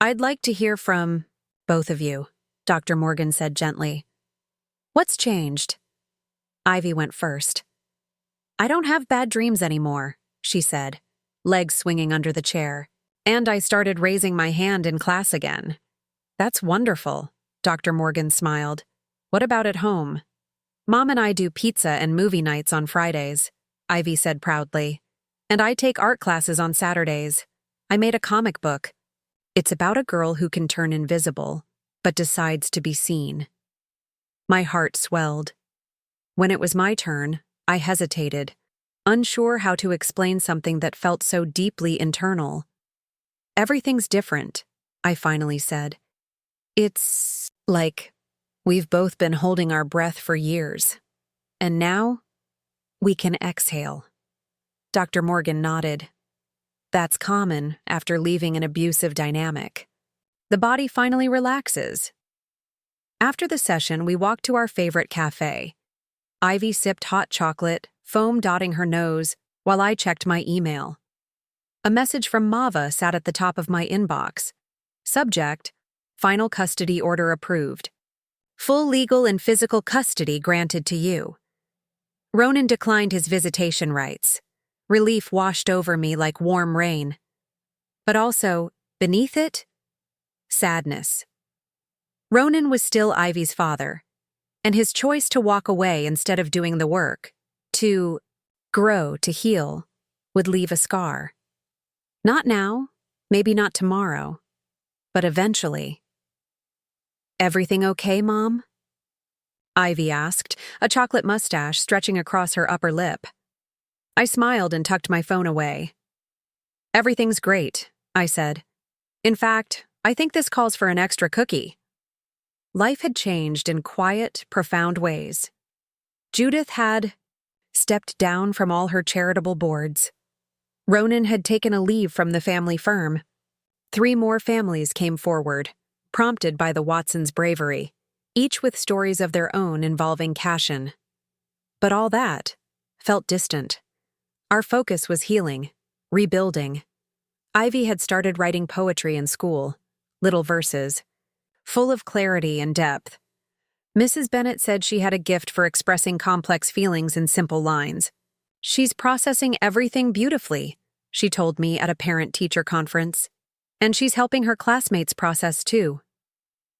"I'd like to hear from both of you," Dr. Morgan said gently. "What's changed?" Ivy went first. "I don't have bad dreams anymore," she said, legs swinging under the chair. "And I started raising my hand in class again." "That's wonderful," Dr. Morgan smiled. "What about at home?" "Mom and I do pizza and movie nights on Fridays," Ivy said proudly. "And I take art classes on Saturdays. I made a comic book. It's about a girl who can turn invisible, but decides to be seen." My heart swelled. When it was my turn, I hesitated, unsure how to explain something that felt so deeply internal. "Everything's different," I finally said. "It's like we've both been holding our breath for years. And now, we can exhale." Dr. Morgan nodded. "That's common after leaving an abusive dynamic. The body finally relaxes." After the session, we walked to our favorite cafe. Ivy sipped hot chocolate, foam dotting her nose, while I checked my email. A message from Mava sat at the top of my inbox. Subject: Final custody order approved. Full legal and physical custody granted to you. Ronan declined his visitation rights. Relief washed over me like warm rain. But also, beneath it, sadness. Ronan was still Ivy's father, and his choice to walk away instead of doing the work, to grow, to heal, would leave a scar. Not now, maybe not tomorrow, but eventually. "Everything okay, Mom?" Ivy asked, a chocolate mustache stretching across her upper lip. I smiled and tucked my phone away. "Everything's great," I said. "In fact, I think this calls for an extra cookie." Life had changed in quiet, profound ways. Judith had stepped down from all her charitable boards. Ronan had taken a leave from the family firm. 3 more families came forward, prompted by the Watsons' bravery, each with stories of their own involving Cashin. But all that felt distant. Our focus was healing, rebuilding. Ivy had started writing poetry in school, little verses, full of clarity and depth. Mrs. Bennett said she had a gift for expressing complex feelings in simple lines. "She's processing everything beautifully," she told me at a parent-teacher conference. "And she's helping her classmates process too."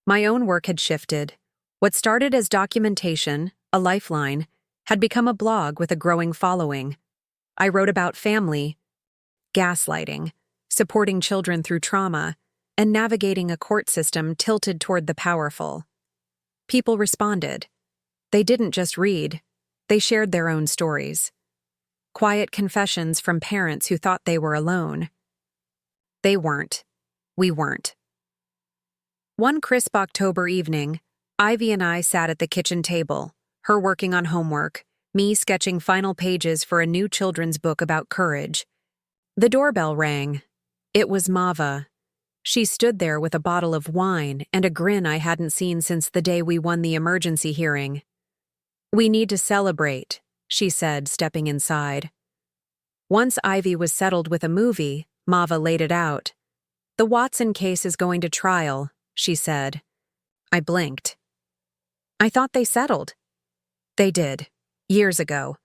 My own work had shifted. What started as documentation, a lifeline, had become a blog with a growing following. I wrote about family, gaslighting, supporting children through trauma, and navigating a court system tilted toward the powerful. People responded. They didn't just read, they shared their own stories. Quiet confessions from parents who thought they were alone. They weren't. We weren't. One crisp October evening, Ivy and I sat at the kitchen table, her working on homework, me sketching final pages for a new children's book about courage. The doorbell rang. It was Mava. She stood there with a bottle of wine and a grin I hadn't seen since the day we won the emergency hearing. "We need to celebrate," she said, stepping inside. Once Ivy was settled with a movie, Mava laid it out. "The Watson case is going to trial," she said. I blinked. "I thought they settled." "They did, years ago.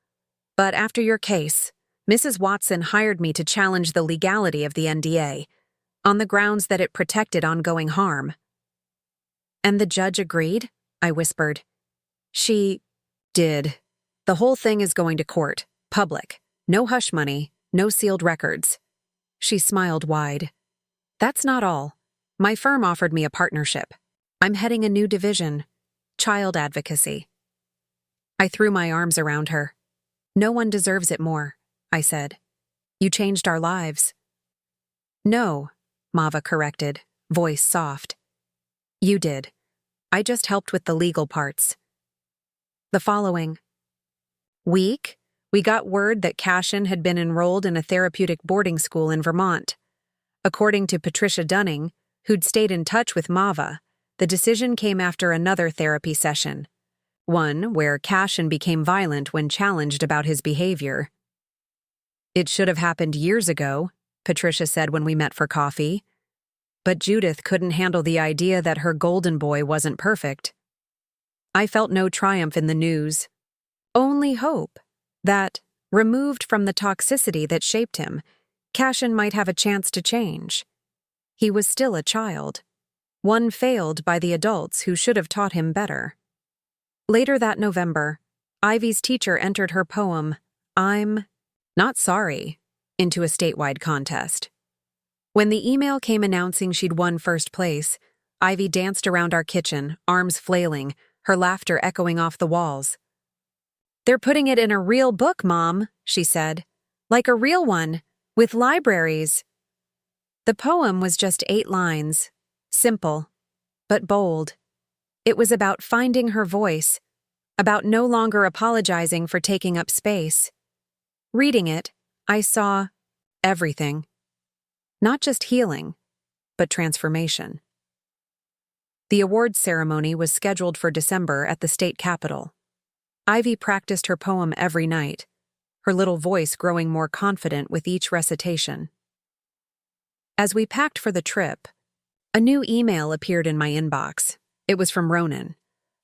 But after your case, Mrs. Watson hired me to challenge the legality of the NDA, on the grounds that it protected ongoing harm." "And the judge agreed?" I whispered. "She did. The whole thing is going to court, public. No hush money, no sealed records." She smiled wide. "That's not all. My firm offered me a partnership. I'm heading a new division, child advocacy." I threw my arms around her. "No one deserves it more," I said. "You changed our lives." "No," Mava corrected, voice soft. "You did. I just helped with the legal parts." The following week, we got word that Cashin had been enrolled in a therapeutic boarding school in Vermont. According to Patricia Dunning, who'd stayed in touch with Mava, the decision came after another therapy session, one where Cashin became violent when challenged about his behavior. "It should have happened years ago," Patricia said when we met for coffee. But Judith couldn't handle the idea that her golden boy wasn't perfect. I felt no triumph in the news. Only hope that, removed from the toxicity that shaped him, Cashin might have a chance to change. He was still a child, one failed by the adults who should have taught him better. Later that November, Ivy's teacher entered her poem, "I'm Not Sorry," into a statewide contest. When the email came announcing she'd won first place, Ivy danced around our kitchen, arms flailing, her laughter echoing off the walls. "They're putting it in a real book, Mom," she said. "Like a real one, with libraries." The poem was just 8 lines, simple, but bold. It was about finding her voice, about no longer apologizing for taking up space. Reading it, I saw everything. Not just healing, but transformation. The awards ceremony was scheduled for December at the state capitol. Ivy practiced her poem every night, her little voice growing more confident with each recitation. As we packed for the trip, a new email appeared in my inbox. It was from Ronan.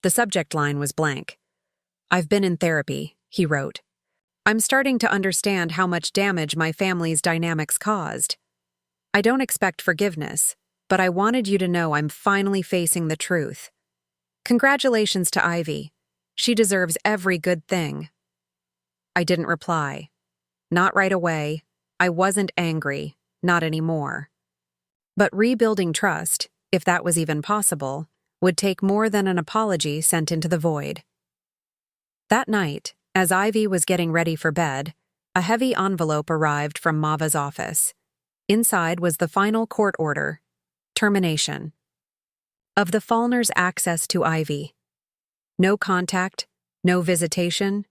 The subject line was blank. "I've been in therapy," he wrote. "I'm starting to understand how much damage my family's dynamics caused. I don't expect forgiveness, but I wanted you to know I'm finally facing the truth. Congratulations to Ivy. She deserves every good thing." I didn't reply. Not right away. I wasn't angry, not anymore. But rebuilding trust, if that was even possible, would take more than an apology sent into the void. That night, as Ivy was getting ready for bed, a heavy envelope arrived from Mava's office. Inside was the final court order, termination of the Fallner's access to Ivy. No contact, no visitation,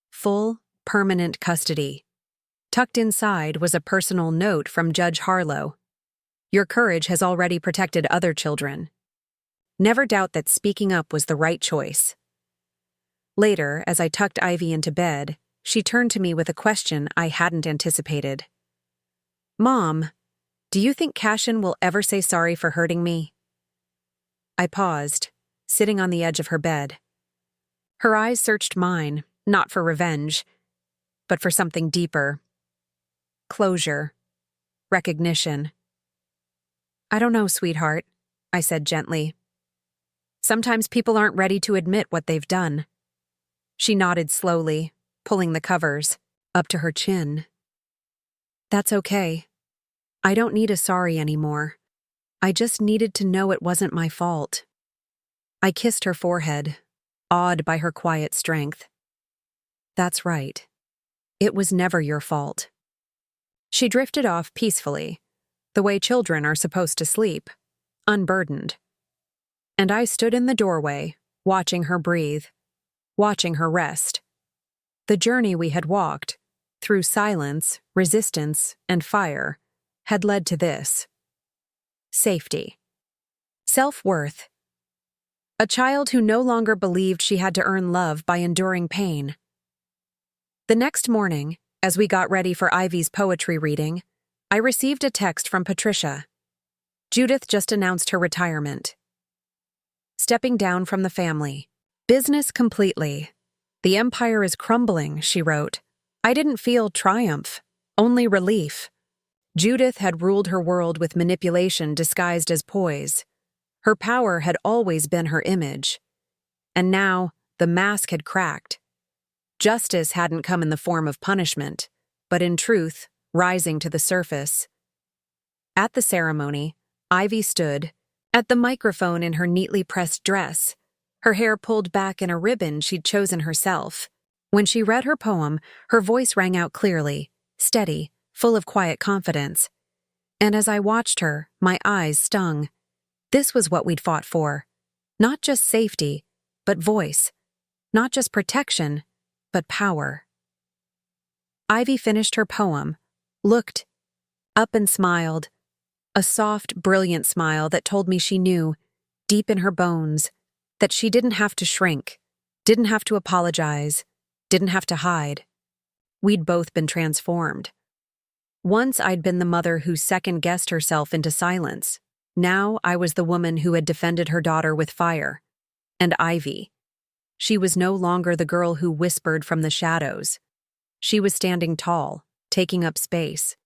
full, permanent custody. Tucked inside was a personal note from Judge Harlow. "Your courage has already protected other children. Never doubt that speaking up was the right choice." Later, as I tucked Ivy into bed, she turned to me with a question I hadn't anticipated. "Mom, do you think Cashin will ever say sorry for hurting me?" I paused, sitting on the edge of her bed. Her eyes searched mine, not for revenge, but for something deeper. Closure. Recognition. "I don't know, sweetheart," I said gently. "Sometimes people aren't ready to admit what they've done." She nodded slowly, pulling the covers up to her chin. "That's okay. I don't need a sorry anymore. I just needed to know it wasn't my fault." I kissed her forehead, awed by her quiet strength. "That's right. It was never your fault." She drifted off peacefully, the way children are supposed to sleep, unburdened. And I stood in the doorway, watching her breathe, watching her rest. The journey we had walked, through silence, resistance, and fire, had led to this. Safety. Self-worth. A child who no longer believed she had to earn love by enduring pain. The next morning, as we got ready for Ivy's poetry reading, I received a text from Patricia. Judith just announced her retirement. Stepping down from the family. Business completely. The empire is crumbling, she wrote. I didn't feel triumph, only relief. Judith had ruled her world with manipulation disguised as poise. Her power had always been her image. And now, the mask had cracked. Justice hadn't come in the form of punishment, but in truth, rising to the surface. At the ceremony, Ivy stood, at the microphone in her neatly pressed dress, her hair pulled back in a ribbon she'd chosen herself. When she read her poem, her voice rang out clearly, steady, full of quiet confidence. And as I watched her, my eyes stung. This was what we'd fought for. Not just safety, but voice. Not just protection, but power. Ivy finished her poem, looked up and smiled. A soft, brilliant smile that told me she knew, deep in her bones, that she didn't have to shrink, didn't have to apologize, didn't have to hide. We'd both been transformed. Once I'd been the mother who second-guessed herself into silence. Now I was the woman who had defended her daughter with fire. And Ivy. She was no longer the girl who whispered from the shadows. She was standing tall, taking up space.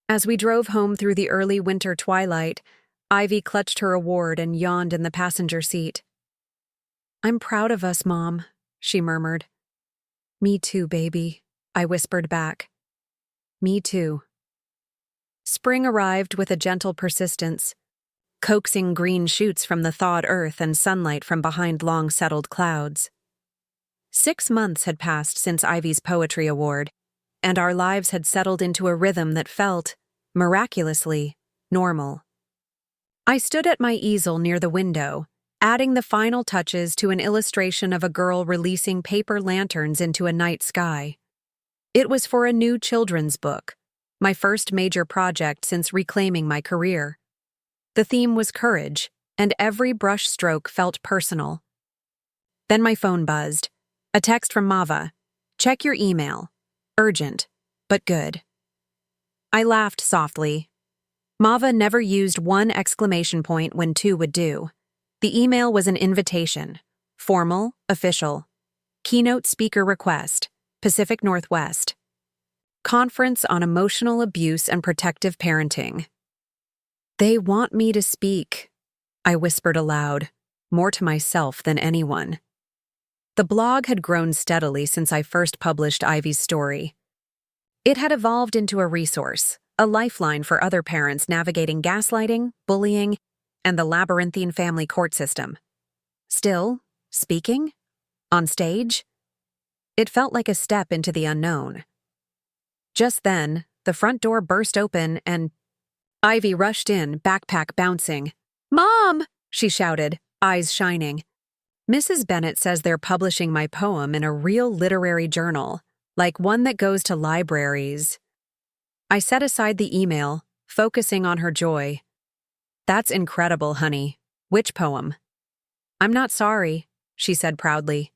As we drove home through the early winter twilight, Ivy clutched her award and yawned in the passenger seat. I'm proud of us, Mom, she murmured. Me too, baby, I whispered back. Me too. Spring arrived with a gentle persistence, coaxing green shoots from the thawed earth and sunlight from behind long-settled clouds. 6 months had passed since Ivy's Poetry Award, and our lives had settled into a rhythm that felt, miraculously, normal. I stood at my easel near the window, adding the final touches to an illustration of a girl releasing paper lanterns into a night sky. It was for a new children's book, my first major project since reclaiming my career. The theme was courage, and every brush stroke felt personal. Then my phone buzzed. A text from Mava. Check your email. Urgent, but good. I laughed softly. Mava never used one exclamation point when 2 would do. The email was an invitation. Formal, official. Keynote speaker request. Pacific Northwest. Conference on Emotional Abuse and Protective Parenting. They want me to speak, I whispered aloud, more to myself than anyone. The blog had grown steadily since I first published Ivy's story. It had evolved into a resource, a lifeline for other parents navigating gaslighting, bullying, and the labyrinthine family court system. Still, speaking? On stage? It felt like a step into the unknown. Just then, the front door burst open and Ivy rushed in, backpack bouncing. Mom! She shouted, eyes shining. Mrs. Bennett says they're publishing my poem in a real literary journal, like one that goes to libraries. I set aside the email, focusing on her joy. That's incredible, honey. Which poem? I'm not sorry, she said proudly.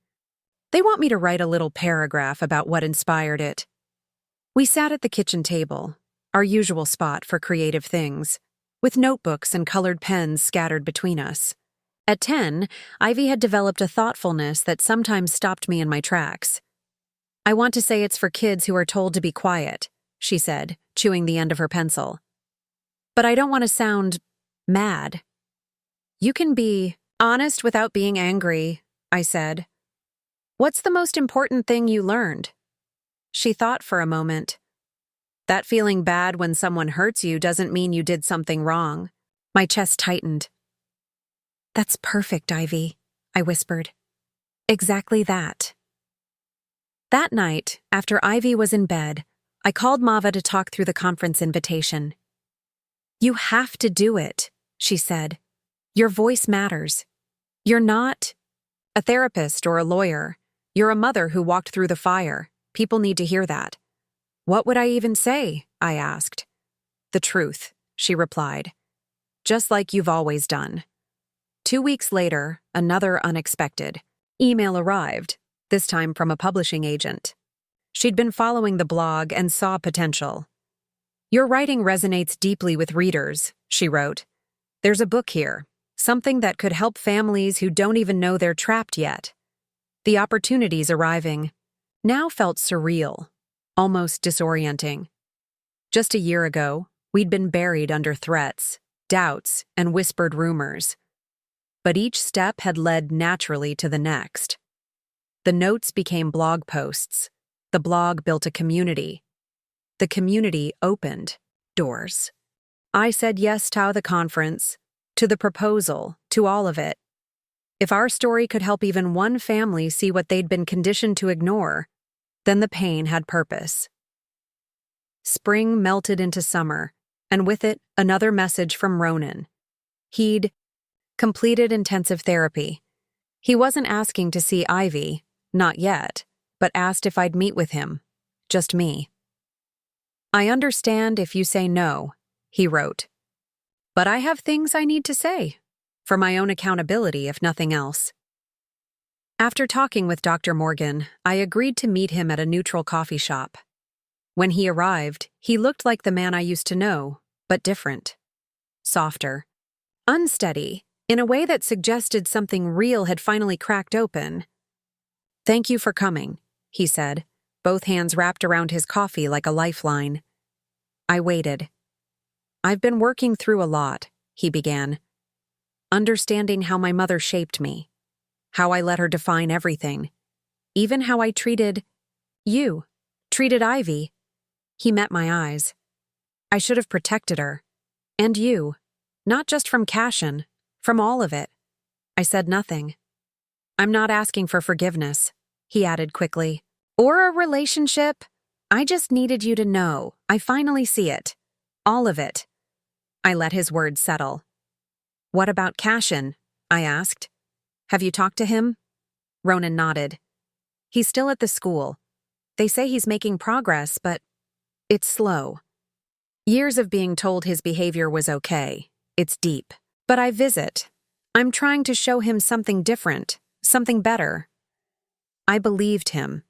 They want me to write a little paragraph about what inspired it. We sat at the kitchen table, our usual spot for creative things, with notebooks and colored pens scattered between us. At 10, Ivy had developed a thoughtfulness that sometimes stopped me in my tracks. I want to say it's for kids who are told to be quiet, she said, chewing the end of her pencil. But I don't want to sound mad. You can be honest without being angry, I said. What's the most important thing you learned? She thought for a moment. That feeling bad when someone hurts you doesn't mean you did something wrong. My chest tightened. That's perfect, Ivy, I whispered. Exactly that. That night, after Ivy was in bed, I called Mava to talk through the conference invitation. You have to do it, she said. Your voice matters. You're not a therapist or a lawyer. You're a mother who walked through the fire. People need to hear that. What would I even say? I asked. The truth, she replied. Just like you've always done. 2 weeks later, another unexpected email arrived, this time from a publishing agent. She'd been following the blog and saw potential. Your writing resonates deeply with readers, she wrote. There's a book here, something that could help families who don't even know they're trapped yet. The opportunities arriving now felt surreal, almost disorienting. Just a year ago, we'd been buried under threats, doubts, and whispered rumors. But each step had led naturally to the next. The notes became blog posts. The blog built a community. The community opened doors. I said yes to the conference, to the proposal, to all of it. If our story could help even one family see what they'd been conditioned to ignore, then the pain had purpose. Spring melted into summer, and with it, another message from Ronan. He'd completed intensive therapy. He wasn't asking to see Ivy, not yet, but asked if I'd meet with him. Just me. I understand if you say no, he wrote. But I have things I need to say, for my own accountability if nothing else. After talking with Dr. Morgan, I agreed to meet him at a neutral coffee shop. When he arrived, he looked like the man I used to know, but different. Softer. Unsteady, in a way that suggested something real had finally cracked open. Thank you for coming, he said, both hands wrapped around his coffee like a lifeline. I waited. I've been working through a lot, he began. Understanding how my mother shaped me, how I let her define everything, even how I treated Ivy. He met my eyes. I should have protected her. And you. Not just from Cashin, from all of it. I said nothing. I'm not asking for forgiveness, he added quickly. Or a relationship. I just needed you to know. I finally see it. All of it. I let his words settle. What about Cashin? I asked. Have you talked to him? Ronan nodded. He's still at the school. They say he's making progress, but it's slow. Years of being told his behavior was okay. It's deep. But I visit. I'm trying to show him something different, something better. I believed him.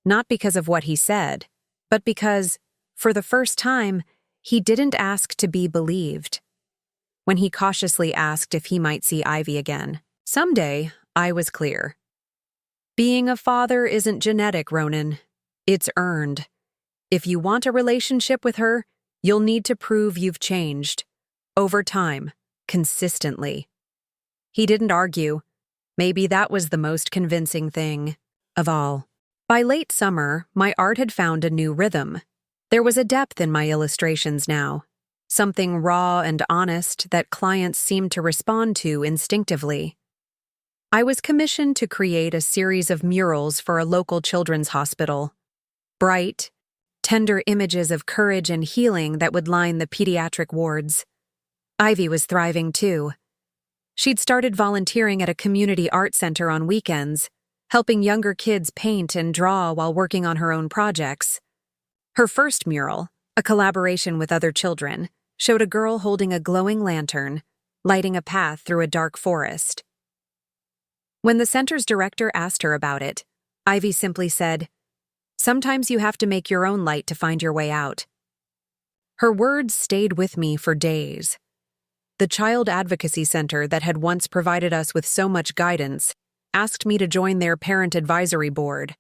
Not because of what he said, but because, for the first time, he didn't ask to be believed. When he cautiously asked if he might see Ivy again, someday, I was clear. Being a father isn't genetic, Ronan. It's earned. If you want a relationship with her, you'll need to prove you've changed. Over time, consistently. He didn't argue. Maybe that was the most convincing thing of all. By late summer, my art had found a new rhythm. There was a depth in my illustrations now, something raw and honest that clients seemed to respond to instinctively. I was commissioned to create a series of murals for a local children's hospital. Bright, tender images of courage and healing that would line the pediatric wards. Ivy was thriving too. She'd started volunteering at a community art center on weekends, helping younger kids paint and draw while working on her own projects. Her first mural, a collaboration with other children, showed a girl holding a glowing lantern, lighting a path through a dark forest. When the center's director asked her about it, Ivy simply said, "Sometimes you have to make your own light to find your way out." Her words stayed with me for days. The Child Advocacy Center that had once provided us with so much guidance asked me to join their parent advisory board.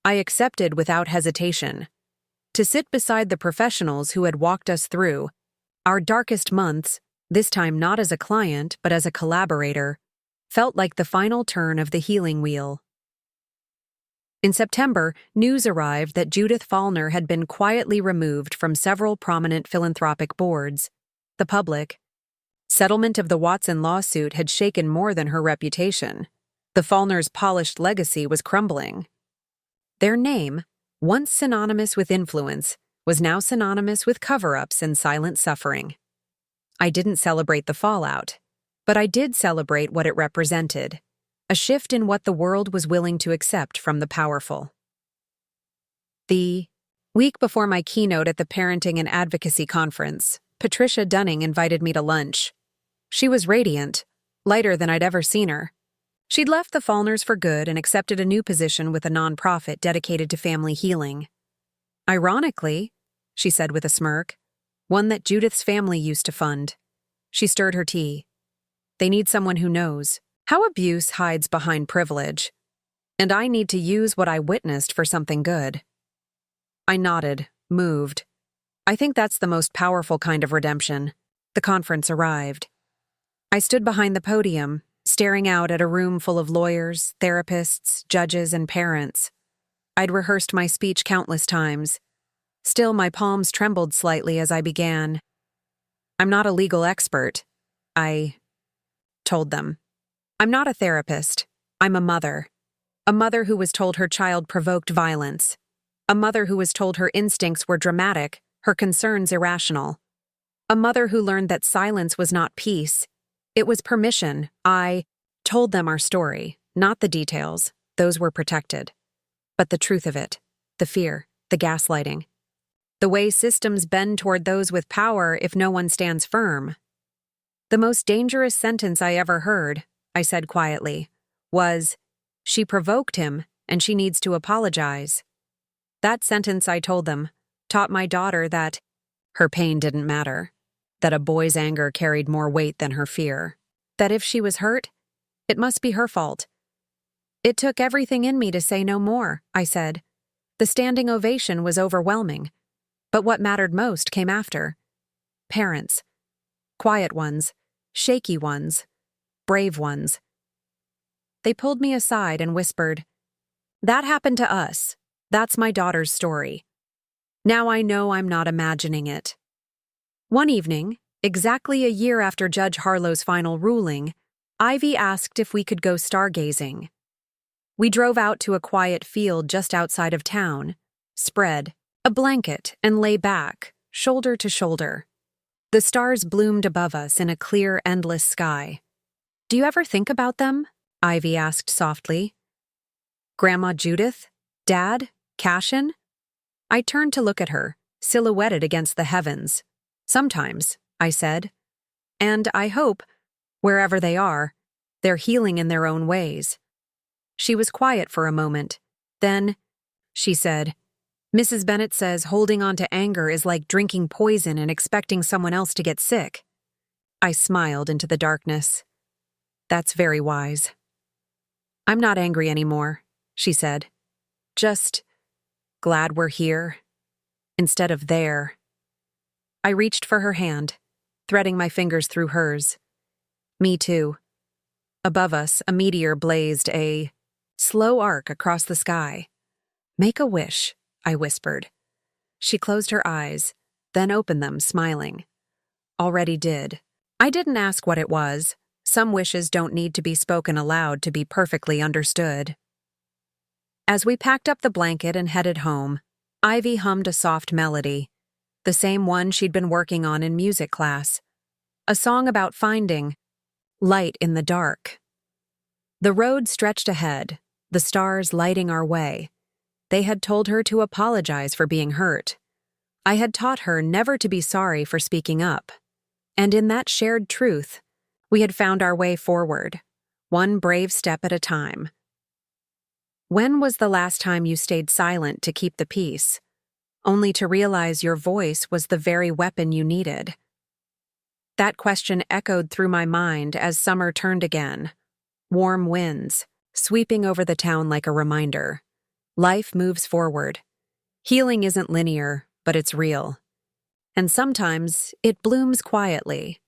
I accepted without hesitation. To sit beside the professionals who had walked us through our darkest months, this time not as a client but as a collaborator, felt like the final turn of the healing wheel. In September, news arrived that Judith Fallner had been quietly removed from several prominent philanthropic boards. The public. Settlement of the Watson lawsuit had shaken more than her reputation. The Fallners' polished legacy was crumbling. Their name, once synonymous with influence, was now synonymous with cover-ups and silent suffering. I didn't celebrate the fallout, but I did celebrate what it represented, a shift in what the world was willing to accept from the powerful. The week before my keynote at the Parenting and Advocacy Conference, Patricia Dunning invited me to lunch. She was radiant, lighter than I'd ever seen her. She'd left the Fallners for good and accepted a new position with a nonprofit dedicated to family healing. Ironically, she said with a smirk, one that Judith's family used to fund. She stirred her tea. They need someone who knows how abuse hides behind privilege, and I need to use what I witnessed for something good. I nodded, moved. I think that's the most powerful kind of redemption. The conference arrived. I stood behind the podium, staring out at a room full of lawyers, therapists, judges, and parents. I'd rehearsed my speech countless times. Still, my palms trembled slightly as I began. I'm not a legal expert, I told them. I'm not a therapist. I'm a mother. A mother who was told her child provoked violence. A mother who was told her instincts were dramatic, her concerns irrational. A mother who learned that silence was not peace. It was permission. I told them our story, not the details. Those were protected. But the truth of it, the fear, the gaslighting. The way systems bend toward those with power if no one stands firm. The most dangerous sentence I ever heard, I said quietly, was, "She provoked him, and she needs to apologize." That sentence, I told them, taught my daughter that her pain didn't matter, that a boy's anger carried more weight than her fear, that if she was hurt, it must be her fault. It took everything in me to say no more, I said. The standing ovation was overwhelming. But what mattered most came after. Parents. Quiet ones, shaky ones, brave ones. They pulled me aside and whispered, "That happened to us. That's my daughter's story. Now I know I'm not imagining it." One evening, exactly a year after Judge Harlow's final ruling, Ivy asked if we could go stargazing. We drove out to a quiet field just outside of town, spread a blanket, and lay back, shoulder to shoulder. The stars bloomed above us in a clear, endless sky. "Do you ever think about them?" Ivy asked softly. "Grandma Judith? Dad? Cashin?" I turned to look at her, silhouetted against the heavens. "Sometimes," I said. "And I hope, wherever they are, they're healing in their own ways." She was quiet for a moment. Then, she said, "Mrs. Bennett says holding on to anger is like drinking poison and expecting someone else to get sick." I smiled into the darkness. "That's very wise." "I'm not angry anymore," she said. "Just glad we're here, instead of there." I reached for her hand, threading my fingers through hers. Me too. Above us, a meteor blazed a slow arc across the sky. "Make a wish," I whispered. She closed her eyes, then opened them, smiling. "Already did." I didn't ask what it was. Some wishes don't need to be spoken aloud to be perfectly understood. As we packed up the blanket and headed home, Ivy hummed a soft melody, the same one she'd been working on in music class. A song about finding light in the dark. The road stretched ahead, the stars lighting our way. They had told her to apologize for being hurt. I had taught her never to be sorry for speaking up. And in that shared truth, we had found our way forward, one brave step at a time. When was the last time you stayed silent to keep the peace, only to realize your voice was the very weapon you needed? That question echoed through my mind as summer turned again. Warm winds, sweeping over the town like a reminder. Life moves forward. Healing isn't linear, but it's real. And sometimes it blooms quietly.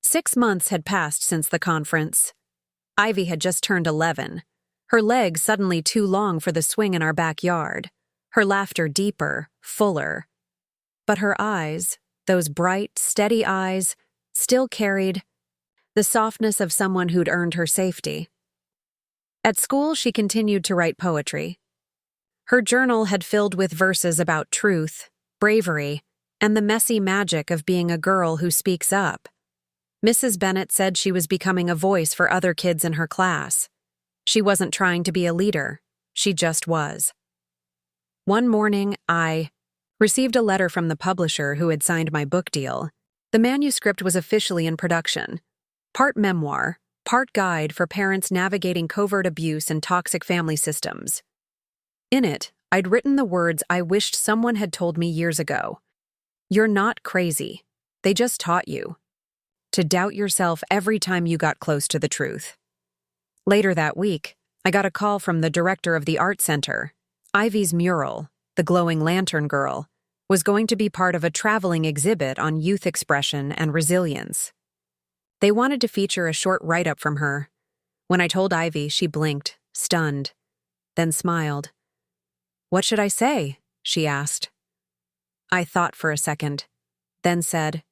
6 months had passed since the conference. Ivy had just turned 11, her legs suddenly too long for the swing in our backyard, her laughter deeper, fuller. But her eyes, those bright, steady eyes, still carried the softness of someone who'd earned her safety. At school, she continued to write poetry. Her journal had filled with verses about truth, bravery, and the messy magic of being a girl who speaks up. Mrs. Bennett said she was becoming a voice for other kids in her class. She wasn't trying to be a leader, she just was. One morning, I received a letter from the publisher who had signed my book deal. The manuscript was officially in production. Part memoir, part guide for parents navigating covert abuse and toxic family systems. In it, I'd written the words I wished someone had told me years ago. You're not crazy. They just taught you to doubt yourself every time you got close to the truth. Later that week, I got a call from the director of the art center. Ivy's mural, The Glowing Lantern Girl, was going to be part of a traveling exhibit on youth expression and resilience. They wanted to feature a short write-up from her. When I told Ivy, she blinked, stunned, then smiled. "What should I say?" she asked. I thought for a second, then said,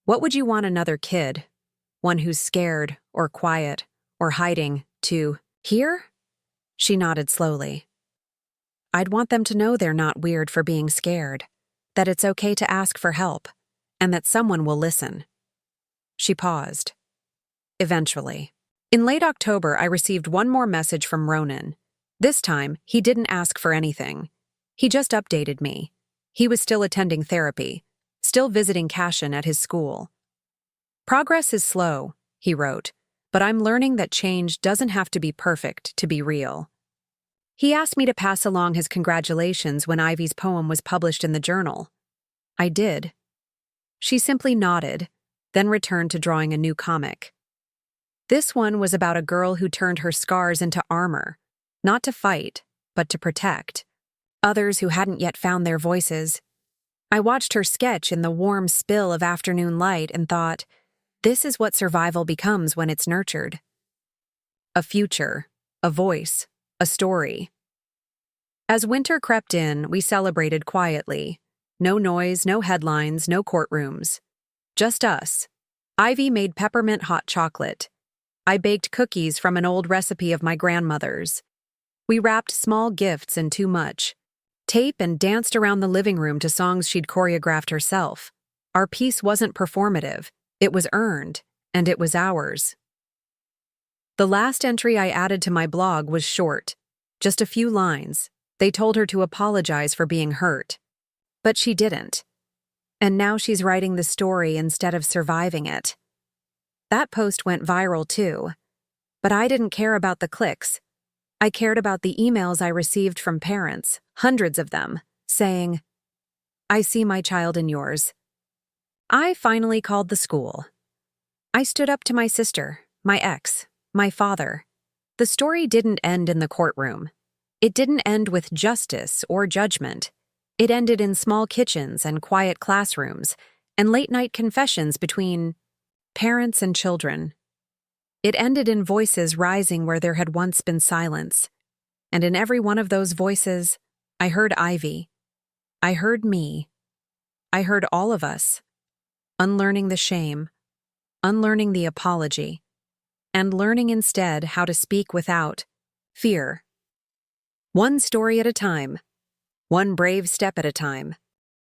"What would you want another kid, one who's scared or quiet or hiding, to hear?" She nodded slowly. "I'd want them to know they're not weird for being scared, that it's okay to ask for help, and that someone will listen." She paused. Eventually. In late October, I received one more message from Ronan. This time, he didn't ask for anything. He just updated me. He was still attending therapy, still visiting Cashin at his school. "Progress is slow," he wrote, "but I'm learning that change doesn't have to be perfect to be real." He asked me to pass along his congratulations when Ivy's poem was published in the journal. I did. She simply nodded, then returned to drawing a new comic. This one was about a girl who turned her scars into armor, not to fight, but to protect others who hadn't yet found their voices. I watched her sketch in the warm spill of afternoon light and thought, this is what survival becomes when it's nurtured. A future, a voice, a story. As winter crept in, we celebrated quietly. No noise, no headlines, no courtrooms. Just us. Ivy made peppermint hot chocolate. I baked cookies from an old recipe of my grandmother's. We wrapped small gifts in too much tape and danced around the living room to songs she'd choreographed herself. Our peace wasn't performative. It was earned, and it was ours. The last entry I added to my blog was short, just a few lines. They told her to apologize for being hurt. But she didn't. And now she's writing the story instead of surviving it. That post went viral too. But I didn't care about the clicks. I cared about the emails I received from parents, hundreds of them, saying, "I see my child in yours." I finally called the school. I stood up to my sister, my ex, my father. The story didn't end in the courtroom. It didn't end with justice or judgment. It ended in small kitchens and quiet classrooms and late-night confessions between parents and children. It ended in voices rising where there had once been silence. And in every one of those voices, I heard Ivy. I heard me. I heard all of us. Unlearning the shame, unlearning the apology, and learning instead how to speak without fear. One story at a time, one brave step at a time.